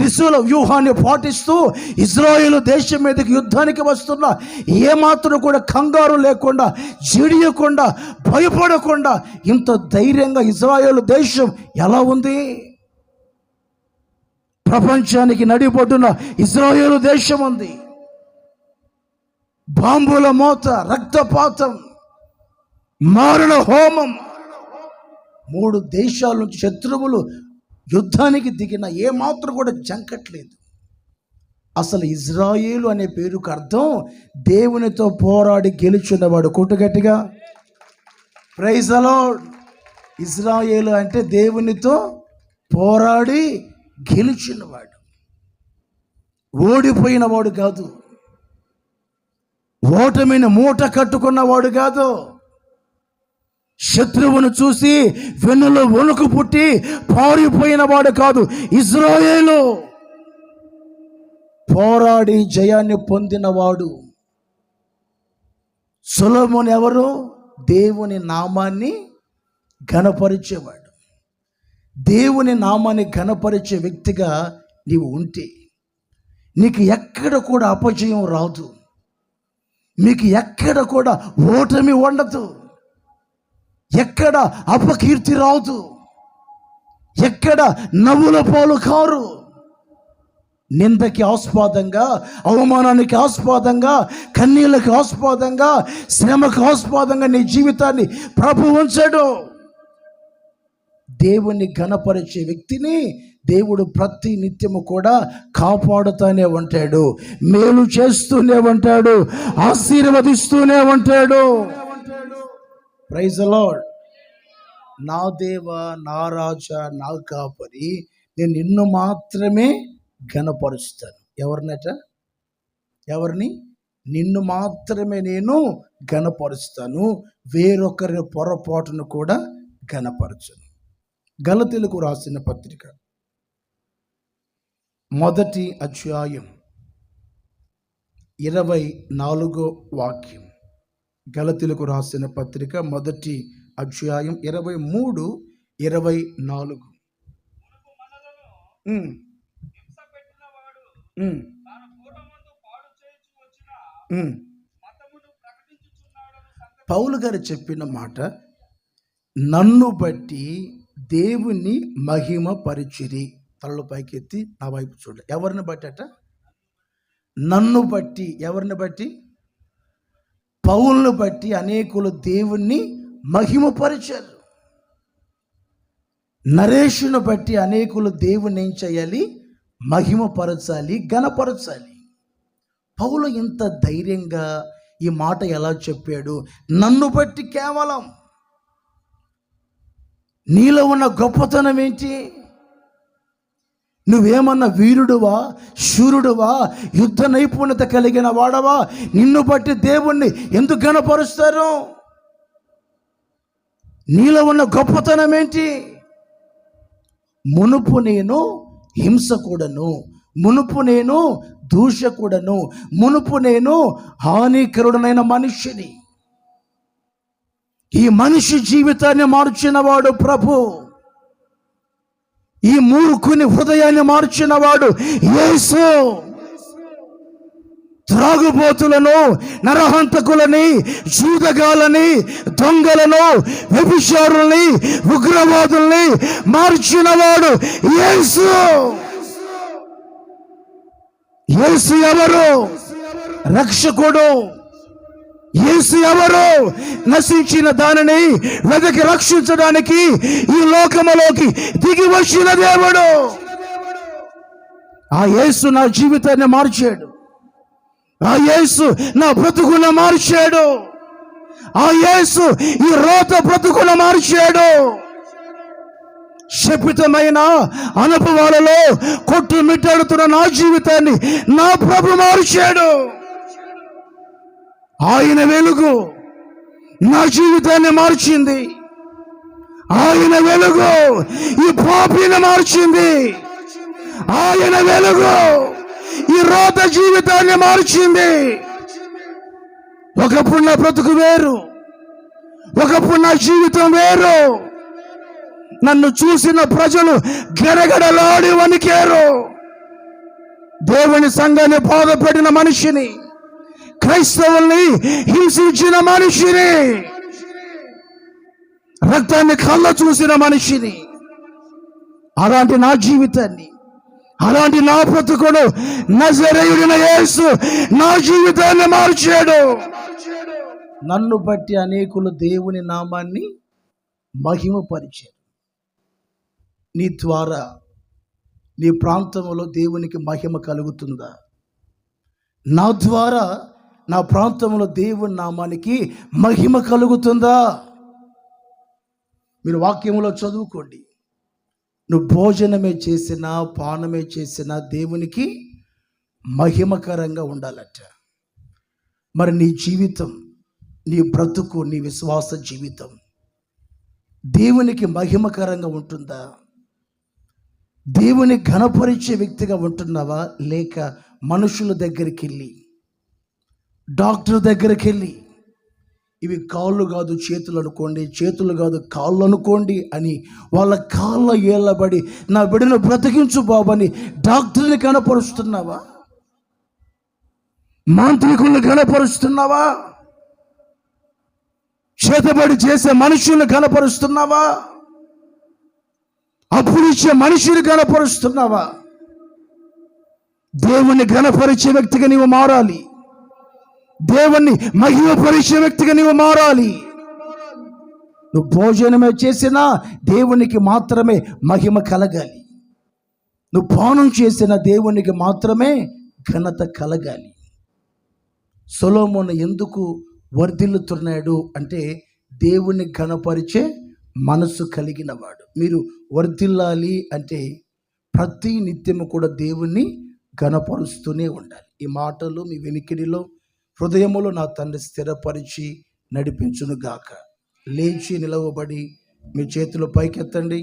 త్రిశూల వ్యూహాన్ని పాటిస్తూ ఇజ్రాయేలు దేశం మీదకి యుద్ధానికి వస్తున్న ఏమాత్రం కూడా కంగారు లేకుండా, జిడియకుండా, భయపడకుండా ఇంత ధైర్యంగా ఇజ్రాయేలు దేశం ఎలా ఉంది? ప్రపంచానికి నడిబొడ్డున ఇజ్రాయేలు దేశం ఉంది. బాంబుల మోత, రక్తపాతం, మారణ హోమం, 3 దేశాల నుంచి శత్రువులు యుద్ధానికి దిగిన ఏమాత్రం కూడా జంకట్లేదు. అసలు ఇజ్రాయేలు అనే పేరుకు అర్థం దేవునితో పోరాడి గెలుచున్నవాడు. కొట్టుగట్టిగా ప్రైజ్ ది లార్డ్. ఇజ్రాయేలు అంటే దేవునితో పోరాడి గెలుచున్నవాడు, ఓడిపోయినవాడు కాదు, ఓటమిని మూట కట్టుకున్నవాడు కాదు, శత్రువును చూసి వెన్నులో వణుకు పుట్టి పారిపోయిన వాడు కాదు. ఇజ్రాయేలు పోరాడి జయాన్ని పొందినవాడు. సొలొమోను ఎవరు? దేవుని నామాన్ని ఘనపరిచేవాడు. దేవుని నామాన్ని ఘనపరిచే వ్యక్తిగా నీవు ఉంటే నీకు ఎక్కడ కూడా అపజయం రాదు, మీకు ఎక్కడ కూడా ఓటమి ఉండదు, ఎక్కడ అపకీర్తి రాదు, ఎక్కడ నవ్వుల పాలు కారు. నిందకి ఆస్పదంగా, అవమానానికి ఆస్పదంగా, కన్నీళ్ళకి ఆస్పదంగా, శ్రమకు ఆస్పదంగా నీ జీవితాన్ని ప్రభు ఉంచాడు. దేవుణ్ణి ఘనపరిచే వ్యక్తిని దేవుడు ప్రతి నిత్యము కూడా కాపాడుతూనే ఉంటాడు, మేలు చేస్తూనే ఉంటాడు, ఆశీర్వదిస్తూనే ఉంటాడు. Praise the Lord. నా దేవా, నా రాజా, నా కాపరి, నేను నిన్ను మాత్రమే ఘనపరుస్తాను. ఎవరిని? నిన్ను మాత్రమే నేను ఘనపరుస్తాను, వేరొకరి పొరపాటును కూడా ఘనపరచను. గలతీయులకు రాసిన పత్రిక 1వ అధ్యాయం 24వ వాక్యం. గలతీయులకు రాసిన పత్రిక 1వ అధ్యాయం 23, 24. పౌలు గారు చెప్పిన మాట, నన్ను బట్టి దేవుని మహిమ పరిచిరి. తలలు పైకెత్తి నా వైపు చూడ. ఎవరిని బట్టి అట? నన్ను బట్టి. ఎవరిని బట్టి? పౌలును బట్టి అనేకులు దేవుణ్ణి మహిమపరిచారు. నరేషును బట్టి అనేకులు దేవుణ్ణి ఏం చేయాలి? మహిమపరచాలి, ఘనపరచాలి. పౌలు ఇంత ధైర్యంగా ఈ మాట ఎలా చెప్పాడు? నన్ను బట్టి. కేవలం నీలో ఉన్న గొప్పతనం ఏంటి? నువ్వేమన్నా వీరుడువా, శూరుడువా, యుద్ధ నైపుణ్యత కలిగిన వాడవా? నిన్ను బట్టి దేవుణ్ణి ఎందుకు ఘనపరుస్తారు? నీలో ఉన్న గొప్పతనం ఏంటి? మునుపు నేను హింసకుడను, మునుపు నేను దూషకుడను, మునుపు నేను హానికరుడనైన మనిషిని. ఈ మనిషి జీవితాన్ని మార్చినవాడు ప్రభు. ఈ మూర్ఖుని హృదయాన్ని మార్చినవాడు యేసు. త్రాగుబోతులను, నరహంతకులని, జూదగాలని, దొంగలను, వ్యభిచారుల్ని, ఉగ్రవాదుల్ని మార్చినవాడు యేసు. యేసు ఎవరు? రక్షకుడు. యేసు ఎవరు? నశించిన దానిని వెదకి రక్షించడానికి ఈ లోకములోకి దిగి వచ్చిన దేవుడు. ఆ యేసు నా జీవితాన్ని మార్చాడు. ఆ యేసు నా బ్రతుకును మార్చాడు. ఆ యేసు ఈ రోత బ్రతుకును మార్చాడు. శపితమైన అనుభవాలలో కొట్టుమిట్టాడుతున్న నా జీవితాన్ని నా ప్రభు మార్చాడు. ఆయన వెలుగు నా జీవితాన్ని మార్చింది. ఆయన వెలుగు ఈ పాపిని మార్చింది. ఆయన వెలుగు ఈ రోత జీవితాన్ని మార్చింది. ఒకప్పుడు నా బ్రతుకు వేరు, ఒకప్పుడు నా జీవితం వేరు. నన్ను చూసిన ప్రజలు గడగడలాడి వణికారు. దేవుని సంఘాన్ని బాధపెట్టిన మనిషిని, క్రైస్తవుల్ని హింసించిన మనిషిని, రక్తాన్ని కళ్ళ చూసిన మనిషిని, అలాంటి నా జీవితాన్ని, అలాంటి నా బ్రతుకును నజరేయుడైన యేసు నా జీవితాన్ని మార్చాడు. నన్ను బట్టి అనేకులు దేవుని నామాన్ని మహిమపరిచారు. నీ ద్వారా నీ ప్రాంతంలో దేవునికి మహిమ కలుగుతుందా? నా ద్వారా నా ప్రాంతంలో దేవుని నామానికి మహిమ కలుగుతుందా? మీరు వాక్యంలో చదువుకోండి. నువ్వు భోజనమే చేసినా పానమే చేసినా దేవునికి మహిమకరంగా ఉండాలట. మరి నీ జీవితం, నీ బ్రతుకు, నీ విశ్వాస జీవితం దేవునికి మహిమకరంగా ఉంటుందా? దేవుని ఘనపరిచే వ్యక్తిగా ఉంటున్నావా? లేక మనుషుల దగ్గరికి వెళ్ళి, డాక్టర్ దగ్గరికి వెళ్ళి, ఇవి కాళ్ళు కాదు చేతులు అనుకోండి, చేతులు కాదు కాళ్ళు అనుకోండి అని వాళ్ళ కాళ్ళ ఏళ్ళబడి నా బిడ్డను బ్రతికించు బాబు అని డాక్టర్ని కనపరుస్తున్నావా? మాంత్రికుల్ని కనపరుస్తున్నావా? చేతబడి చేసే మనుషుల్ని కనపరుస్తున్నావా? అప్పుడిచ్చే మనిషిని కనపరుస్తున్నావా? దేవుణ్ణి ఘనపరిచే వ్యక్తిగా నీవు మారాలి. దేవుణ్ణి మహిమపరిచే వ్యక్తిగా నీవు మారాలి. నువ్వు భోజనమే చేసినా దేవునికి మాత్రమే మహిమ కలగాలి. నువ్వు పానం చేసిన దేవునికి మాత్రమే ఘనత కలగాలి. సొలొమోను ఎందుకు వర్ధిల్లుతున్నాడు అంటే దేవుని ఘనపరిచే మనసు కలిగిన వాడు. మీరు వర్ధిల్లాలి అంటే ప్రతి నిత్యము కూడా దేవుణ్ణి ఘనపరుస్తూనే ఉండాలి. ఈ మాటలు మీ వెనికిడిలో, హృదయములో నా తండ్రి స్థిరపరిచి నడిపించును గాక. లేచి నిలవబడి మీ చేతులు పైకెత్తండి.